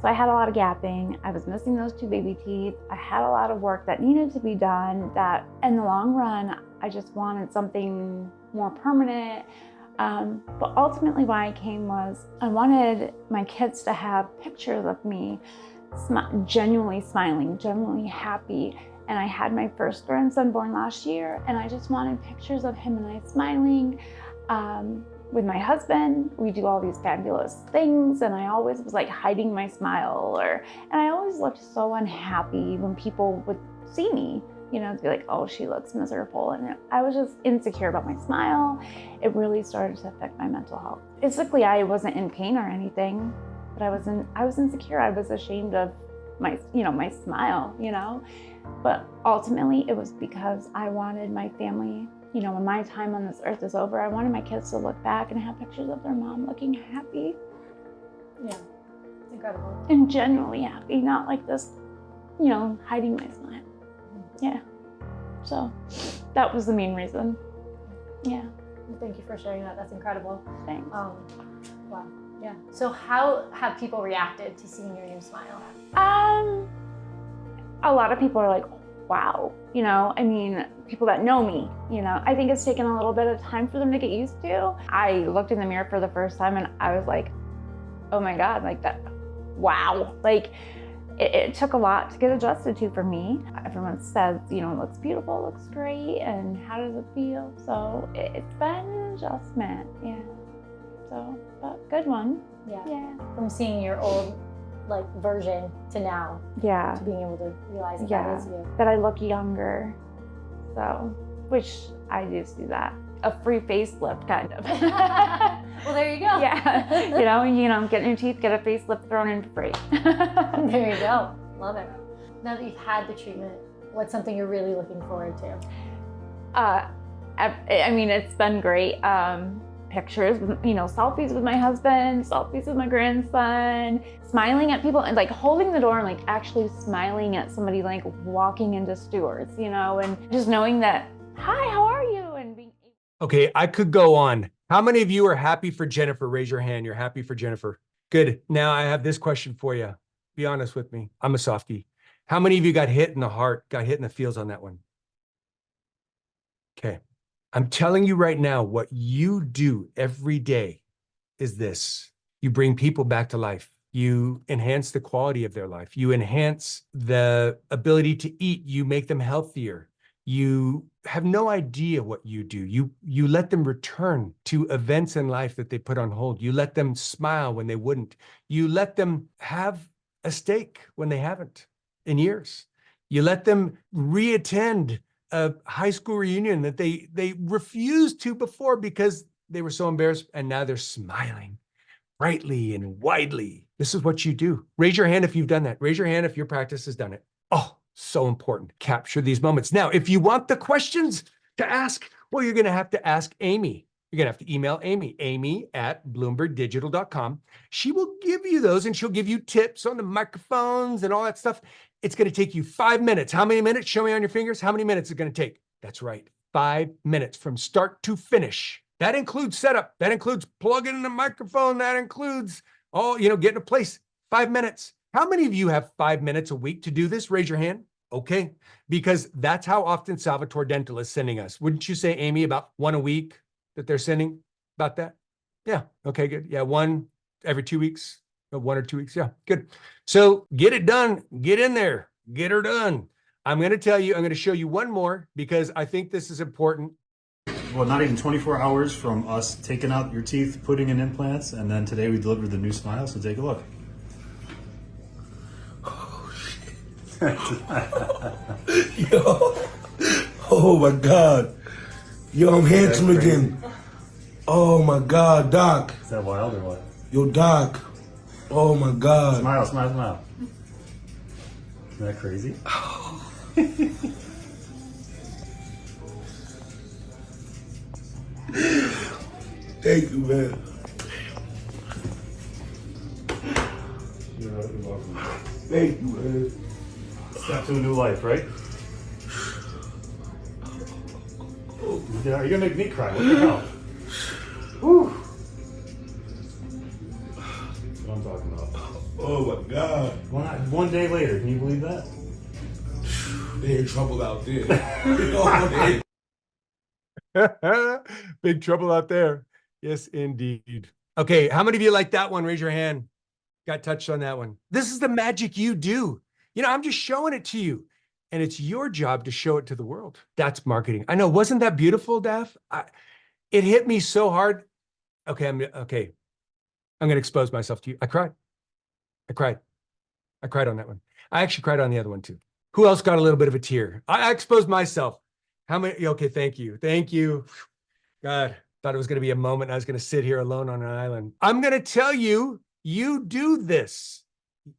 So I had a lot of gapping. I was missing those 2 baby teeth. I had a lot of work that needed to be done that in the long run, I just wanted something more permanent. But ultimately why I came was I wanted my kids to have pictures of me genuinely smiling, genuinely happy. And I had my first grandson born last year, and I just wanted pictures of him and I smiling. With my husband, we do all these fabulous things, and I always was like hiding my smile, and I always looked so unhappy when people would see me, you know, to be like, oh, she looks miserable. And I was just insecure about my smile. It really started to affect my mental health. Physically, I wasn't in pain or anything, but I was insecure. I was ashamed of my smile, you know. But ultimately, it was because I wanted my family, you know, when my time on this earth is over, I wanted my kids to look back and have pictures of their mom looking happy. Yeah, it's incredible. And genuinely happy, not like this, you know, hiding my smile. Yeah. So that was the main reason. Yeah. Well, thank you for sharing that. That's incredible. Thanks. Wow. Yeah. So how have people reacted to seeing your new smile? A lot of people are like, wow, you know, I mean, people that know me, you know, I think it's taken a little bit of time for them to get used to. I looked in the mirror for the first time and I was like, oh my God, like that, wow. Like it took a lot to get adjusted to for me. Everyone says, you know, it looks beautiful, it looks great, and how does it feel? So it's been an adjustment, yeah. So, but good one. Yeah. From seeing your old like version to now. Yeah. To being able to realize that that is you. That I look younger. So, which I do see that. A free facelift, kind of. Well, there you go. Yeah. You know, get new teeth, get a facelift thrown in for free. There you go. Love it. Now that you've had the treatment, what's something you're really looking forward to? I mean, it's been great. Pictures, you know, selfies with my husband, selfies with my grandson, smiling at people, and like holding the door and like actually smiling at somebody like walking into Stewart's, you know, and just knowing that, hi, how are you? And being Okay, I could go on. How many of you are happy for Jennifer? Raise your hand. You're happy for Jennifer. Good. Now I have this question for you. Be honest with me. I'm a softie. How many of you got hit in the heart, got hit in the feels on that one? Okay. I'm telling you right now, what you do every day is this. You bring people back to life. You enhance the quality of their life. You enhance the ability to eat. You make them healthier. You have no idea what you do. You let them return to events in life that they put on hold. You let them smile when they wouldn't. You let them have a steak when they haven't in years. You let them reattend a high school reunion that they refused to before because they were so embarrassed, and now they're smiling brightly and widely. This is what you do. Raise your hand if you've done that. Raise your hand if your practice has done it. Oh, so important. Capture these moments. Now, if you want the questions to ask, well, you're going to have to ask Amy. You're going to have to email Amy, amy@blumbergdigital.com. She will give you those, and she'll give you tips on the microphones and all that stuff. It's going to take you 5 minutes. How many minutes? Show me on your fingers. How many minutes is it going to take? That's right. 5 minutes from start to finish. That includes setup. That includes plugging in the microphone. That includes getting a place. 5 minutes. How many of you have 5 minutes a week to do this? Raise your hand. Okay. Because that's how often Salvatore Dental is sending us. Wouldn't you say, Amy, about one a week that they're sending about that? Yeah. Okay, good. Yeah. One every 2 weeks. 1 or 2 weeks. Yeah, good. So get it done. Get in there. Get her done. I'm going to show you one more because I think this is important. Well, not even 24 hours from us taking out your teeth, putting in implants, and then today we delivered the new smile, so take a look. Oh, shit. Yo. Oh, my God. Yo, I'm handsome again. Oh, my God, Doc. Is that wild or what? Yo, Doc. Oh, my God. Smile, smile, smile. Isn't that crazy? Thank you, man. You're welcome. Thank you, man. Step to a new life, right? Yeah, you're gonna make me cry. What the hell? Whew. That's what I'm talking about. Oh my God. One day later, can you believe that? They're in trouble out there. Oh, Big trouble out there. Yes, indeed. Okay, how many of you like that one? Raise your hand. Got touched on that one. This is the magic you do. You know, I'm just showing it to you. And it's your job to show it to the world. That's marketing. I know. Wasn't that beautiful, Daph? It hit me so hard. Okay, I'm going to expose myself to you. I cried. I cried on that one. I actually cried on the other one too. Who else got a little bit of a tear? I exposed myself. How many? Okay, thank you. Thank you. God, thought it was going to be a moment. I was going to sit here alone on an island. I'm going to tell you, you do this.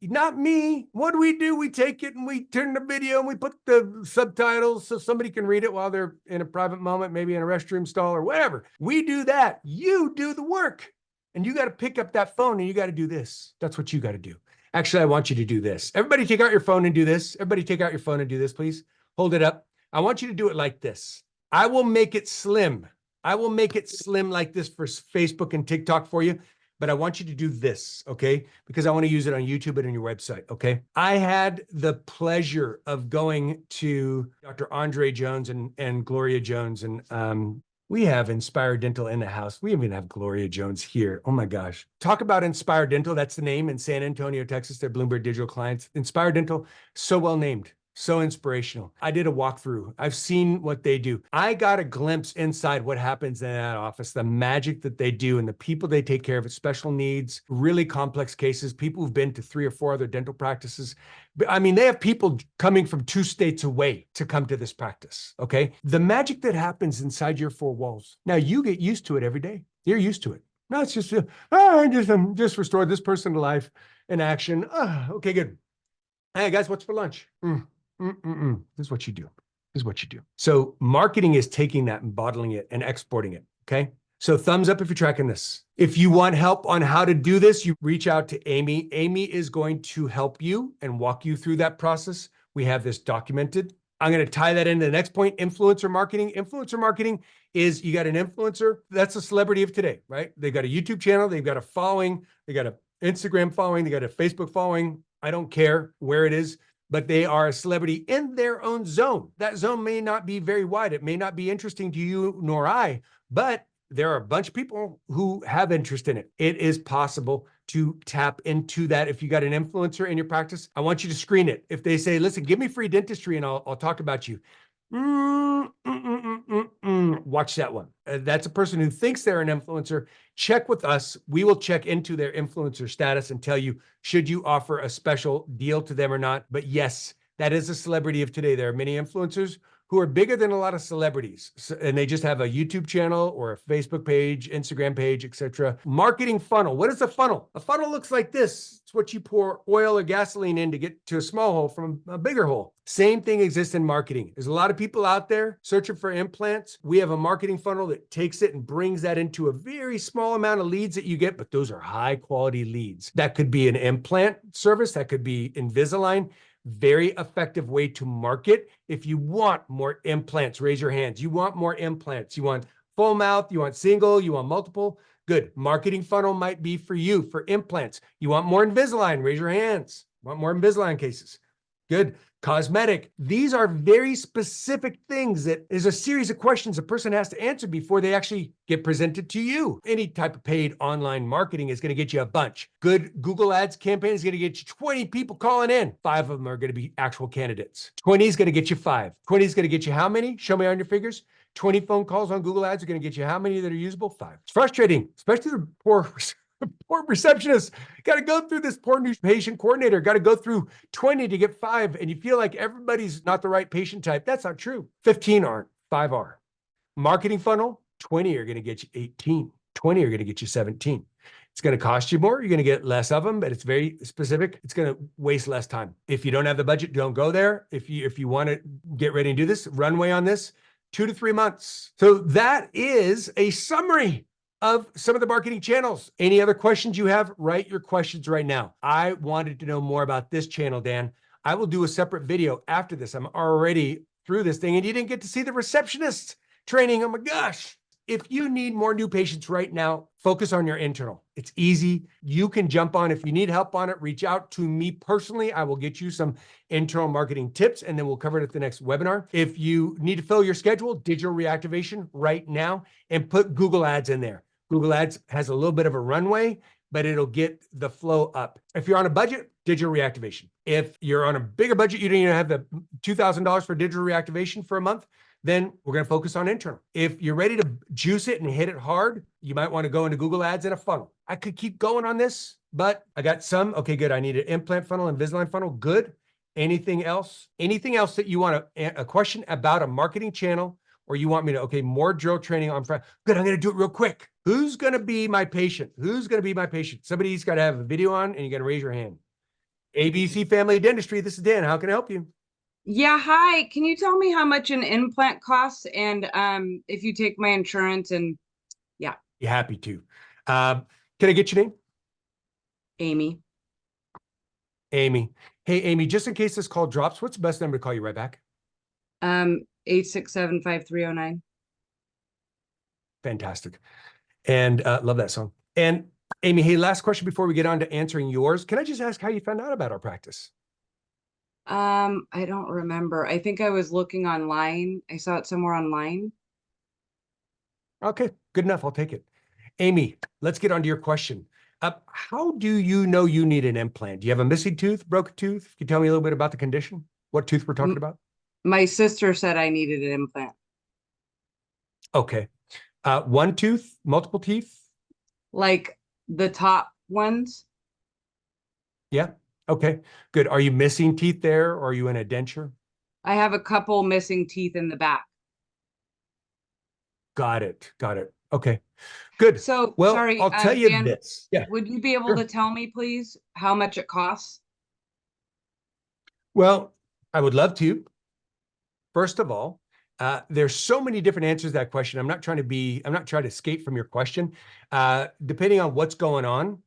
Not me. What do? We take it and we turn the video and we put the subtitles so somebody can read it while they're in a private moment, maybe in a restroom stall or whatever. We do that. You do the work. And you got to pick up that phone and you got to do this. That's what you got to do. Actually, I want you to do this. Everybody take out your phone and do this. Everybody take out your phone and do this, please. Hold it up. I want you to do it like this. I will make it slim. I will make it slim like this for Facebook and TikTok for you. But I want you to do this, okay? Because I want to use it on YouTube and on your website, okay? I had the pleasure of going to Dr. Andre Jones and Gloria Jones, and we have Inspire Dental in the house. We even have Gloria Jones here. Oh my gosh. Talk about Inspire Dental. That's the name in San Antonio, Texas. They're Blumberg Digital clients. Inspire Dental, so well named. So inspirational. I did a walkthrough. I've seen what they do. I got a glimpse inside what happens in that office, the magic that they do and the people they take care of, special needs, really complex cases, people who've been to 3 or 4 other dental practices. I mean, they have people coming from 2 states away to come to this practice, okay? The magic that happens inside your 4 walls. Now, you get used to it every day. You're used to it. No, it's just, I just restored this person to life in action. Okay, good. Hey, guys, what's for lunch? This is what you do. This is what you do. So marketing is taking that and bottling it and exporting it, okay? So thumbs up if you're tracking this. If you want help on how to do this, you reach out to Amy. Amy is going to help you and walk you through that process. We have this documented. I'm going to tie that into the next point, influencer marketing. Influencer marketing is you got an influencer. That's a celebrity of today, right? They've got a YouTube channel. They've got a following. They got an Instagram following. They got a Facebook following. I don't care where it is, but they are a celebrity in their own zone. That zone may not be very wide. It may not be interesting to you nor I, but there are a bunch of people who have interest in it. It is possible to tap into that. If you got an influencer in your practice, I want you to screen it. If they say, listen, give me free dentistry and I'll talk about you. Watch that one. That's a person who thinks they're an influencer. Check with us. We will check into their influencer status and tell you, should you offer a special deal to them or not? But yes, that is a celebrity of today. There are many influencers who are bigger than a lot of celebrities. And they just have a YouTube channel or a Facebook page, Instagram page, etc. Marketing funnel. What is a funnel? A funnel looks like this. It's what you pour oil or gasoline in to get to a small hole from a bigger hole. Same thing exists in marketing. There's a lot of people out there searching for implants. We have a marketing funnel that takes it and brings that into a very small amount of leads that you get, but those are high quality leads. That could be an implant service. That could be Invisalign. Very effective way to market. If you want more implants, raise your hands. You want more implants. You want full mouth, you want single, you want multiple. Good. Marketing funnel might be for you for implants. You want more Invisalign, raise your hands. Want more Invisalign cases. Good. Cosmetic. These are very specific things that is a series of questions a person has to answer before they actually get presented to you. Any type of paid online marketing is going to get you a bunch. Good Google Ads campaign is going to get you 20 people calling in. 5 of them are going to be actual candidates. 20 is going to get you 5. 20 is going to get you how many? Show me on your figures. 20 phone calls on Google Ads are going to get you how many that are usable? 5. It's frustrating, especially the poor receptionist. Got to go through this poor new patient coordinator. Got to go through 20 to get 5. And you feel like everybody's not the right patient type. That's not true. 15 aren't, 5 are. Marketing funnel, 20 are going to get you 18. 20 are going to get you 17. It's going to cost you more. You're going to get less of them, but it's very specific. It's going to waste less time. If you don't have the budget, don't go there. If you want to get ready and do this, runway on this, 2 to 3 months. So that is a summary of some of the marketing channels. Any other questions you have? Write your questions right now. I wanted to know more about this channel, Dan. I will do a separate video after this. I'm already through this thing and you didn't get to see the receptionist. training. Oh my gosh. If you need more new patients right now, focus on your internal. It's easy. You can jump on. If you need help on it, reach out to me personally. I will get you some internal marketing tips, and then we'll cover it at the next webinar. If you need to fill your schedule, digital reactivation right now, and put Google Ads in there. Google Ads has a little bit of a runway, but it'll get the flow up. If you're on a budget, digital reactivation. If you're on a bigger budget, you don't even have the $2,000 for digital reactivation for a month, then we're going to focus on internal. If you're ready to juice it and hit it hard, you might want to go into Google Ads in a funnel. I could keep going on this, but I got some. Okay, good. I need an implant funnel, Invisalign funnel. Good. Anything else? Anything else that you want a question about a marketing channel, or you want me to, okay, more drill training on front. Good. I'm going to do it real quick. Who's going to be my patient? Who's going to be my patient? Somebody's got to have a video on, and you got to raise your hand. ABC Family Dentistry. This is Dan. How can I help you? Yeah, hi. Can you tell me how much an implant costs and if you take my insurance and yeah. Be happy to. Can I get your name? Amy. Amy. Hey, Amy, just in case this call drops, what's the best number to call you right back? 867-5309. Fantastic. And love that song. And Amy, hey, last question before we get on to answering yours. Can I just ask how you found out about our practice? I don't remember. I think I was looking online. I saw it somewhere online. Okay, good enough. I'll take it. Amy, let's get on to your question. How do you know you need an implant? Do you have a missing tooth, broken tooth? Can you tell me a little bit about the condition? What tooth we're talking about? My sister said I needed an implant. Okay. One tooth, multiple teeth? Like the top ones? Yeah. Okay, good. Are you missing teeth there, or are you in a denture? I have a couple missing teeth in the back. Got it. Got it. Okay, good. So, Well, sorry, I'll tell you Dan, this. Yeah. would you be able Sure. to tell me, please, how much it costs? Well, I would love to. First of all, there's so many different answers to that question. I'm not trying to escape from your question. Depending on what's going on,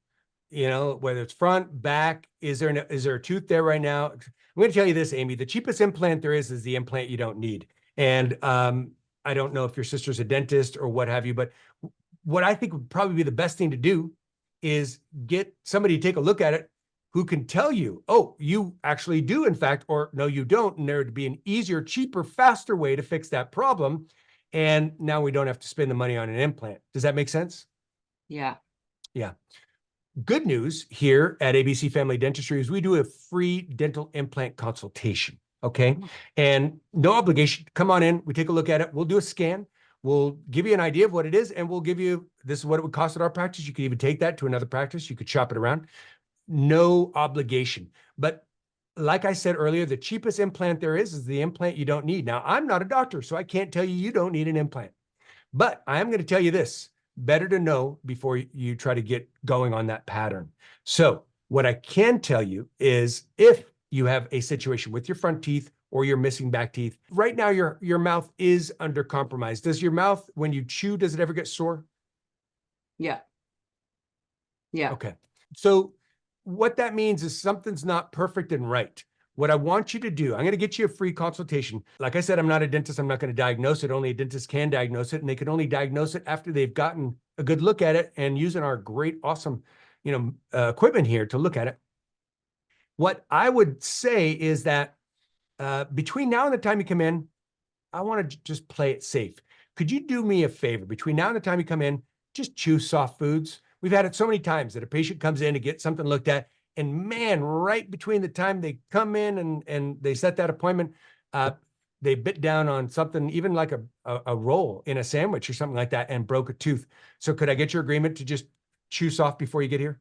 you know, whether it's front, back, is there a tooth there right now? I'm going to tell you this, Amy, the cheapest implant there is the implant you don't need. And I don't know if your sister's a dentist or what have you, but what I think would probably be the best thing to do is get somebody to take a look at it who can tell you, oh, you actually do, in fact, or no, you don't. And there would be an easier, cheaper, faster way to fix that problem. And now we don't have to spend the money on an implant. Does that make sense? Yeah. Yeah. Good news here at ABC Family Dentistry is we do a free dental implant consultation. Okay. And no obligation. Come on in. We take a look at it. We'll do a scan. We'll give you an idea of what it is. And we'll give you, this is what it would cost at our practice. You could even take that to another practice. You could shop it around. No obligation. But like I said earlier, the cheapest implant there is the implant you don't need. Now, I'm not a doctor, so I can't tell you you don't need an implant. But I am going to tell you this. Better to know before you try to get going on that pattern. So what I can tell you is if you have a situation with your front teeth or your missing back teeth, right now your mouth is under compromise. Does your mouth, when you chew, does it ever get sore? Yeah. Yeah. Okay. So what that means is something's not perfect and right. What I want you to do, I'm going to get you a free consultation. Like I said, I'm not a dentist. I'm not going to diagnose it. Only a dentist can diagnose it. And they can only diagnose it after they've gotten a good look at it and using our great, awesome, equipment here to look at it. What I would say is that between now and the time you come in, I want to just play it safe. Could you do me a favor? Between now and the time you come in, just chew soft foods. We've had it so many times that a patient comes in to get something looked at, and man, right between the time they come in and they set that appointment, they bit down on something, even like a roll in a sandwich or something like that, and broke a tooth. So could I get your agreement to just chew soft before you get here?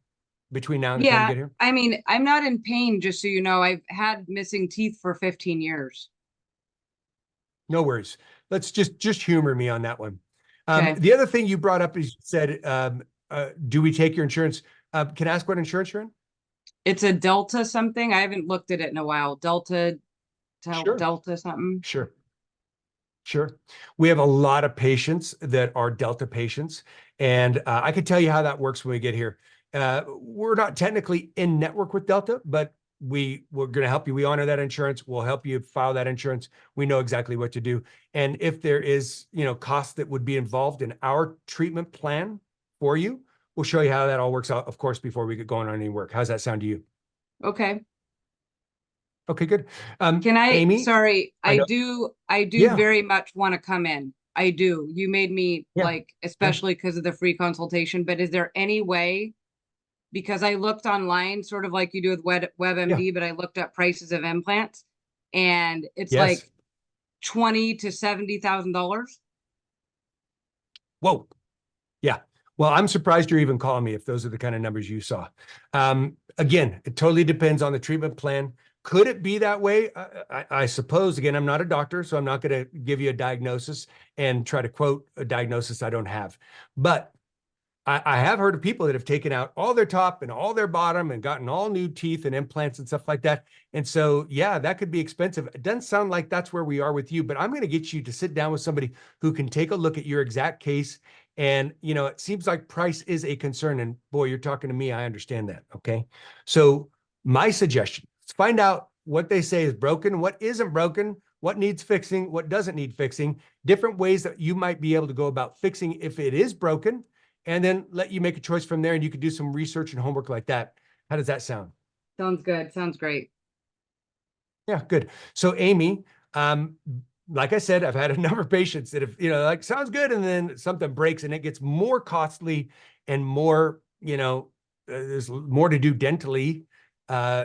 Between now and the time you get here? I mean, I'm not in pain, just so you know. I've had missing teeth for 15 years. No worries. Let's just humor me on that one. Okay. The other thing you brought up is you said, do we take your insurance? Can I ask what insurance you're in? It's a Delta something. I haven't looked at it in a while. Delta something. Sure. We have a lot of patients that are Delta patients. And I can tell you how that works when we get here. We're not technically in network with Delta, but we're going to help you. We honor that insurance. We'll help you file that insurance. We know exactly what to do. And if there is, cost that would be involved in our treatment plan for you, we'll show you how that all works out, of course, before we get going on any work. How's that sound to you? Okay. Okay, good. Can I, Amy? sorry, I know- do Yeah. very much want to come in. I do. You made me Yeah. especially because of the free consultation, but is there any way? Because I looked online, sort of like you do with WebMD, but I looked up prices of implants and it's Yes. like $20,000 to $70,000. Whoa. Yeah. Well, I'm surprised you're even calling me if those are the kind of numbers you saw. Again, it totally depends on the treatment plan. Could it be that way? I suppose, again, I'm not a doctor, so I'm not going to give you a diagnosis and try to quote a diagnosis I don't have. But I have heard of people that have taken out all their top and all their bottom and gotten all new teeth and implants and stuff like that. And so, yeah, that could be expensive. It doesn't sound like that's where we are with you, but I'm going to get you to sit down with somebody who can take a look at your exact case. And, it seems like price is a concern. And boy, you're talking to me. I understand that. Okay. So my suggestion is find out what they say is broken, what isn't broken, what needs fixing, what doesn't need fixing, different ways that you might be able to go about fixing if it is broken, and then let you make a choice from there, and you could do some research and homework like that. How does that sound? Sounds good. Sounds great. Yeah, good. So Amy, like I said, I've had a number of patients that have, sounds good, and then something breaks and it gets more costly and more, there's more to do dentally.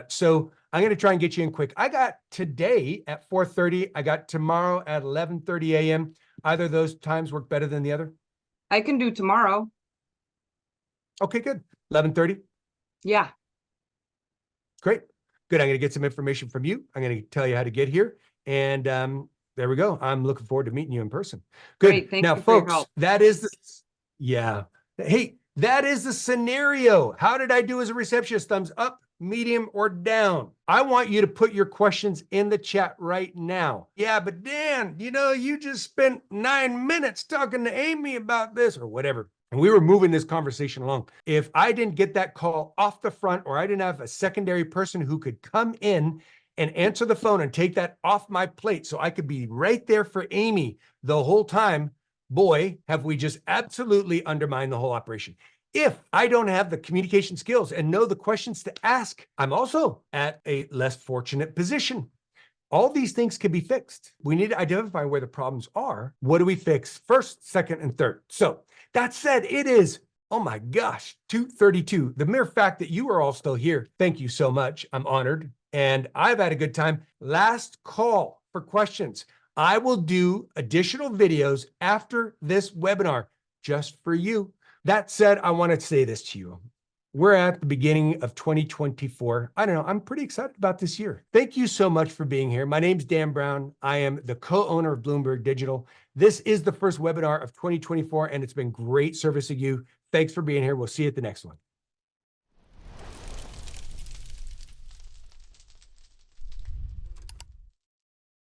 So I'm going to try and get you in quick. I got today at 4:30. I got tomorrow at 11:30 a.m. Either of those times work better than the other? I can do tomorrow. Okay, good. 11:30. Yeah. Great. Good. I'm going to get some information from you. I'm going to tell you how to get here. And there we go. I'm looking forward to meeting you in person. Good. Great. Thank now, you for your folks, help. that is hey, that is the scenario. How did I do as a receptionist? Thumbs up, medium, or down? I want you to put your questions in the chat right now. Yeah, but Dan, you just spent 9 minutes talking to Amy about this or whatever. And we were moving this conversation along. If I didn't get that call off the front, or I didn't have a secondary person who could come in and answer the phone and take that off my plate so I could be right there for Amy the whole time, boy, have we just absolutely undermined the whole operation. If I don't have the communication skills and know the questions to ask, I'm also at a less fortunate position. All these things can be fixed. We need to identify where the problems are. What do we fix first, second, and third? So that said, it is, oh my gosh, 2:32. The mere fact that you are all still here, thank you so much. I'm honored and I've had a good time. Last call for questions. I will do additional videos after this webinar just for you. That said, I want to say this to you. We're at the beginning of 2024. I don't know. I'm pretty excited about this year. Thank you so much for being here. My name's Dan Brown. I am the co-owner of Blumberg Digital. This is the first webinar of 2024, and it's been great servicing you. Thanks for being here. We'll see you at the next one.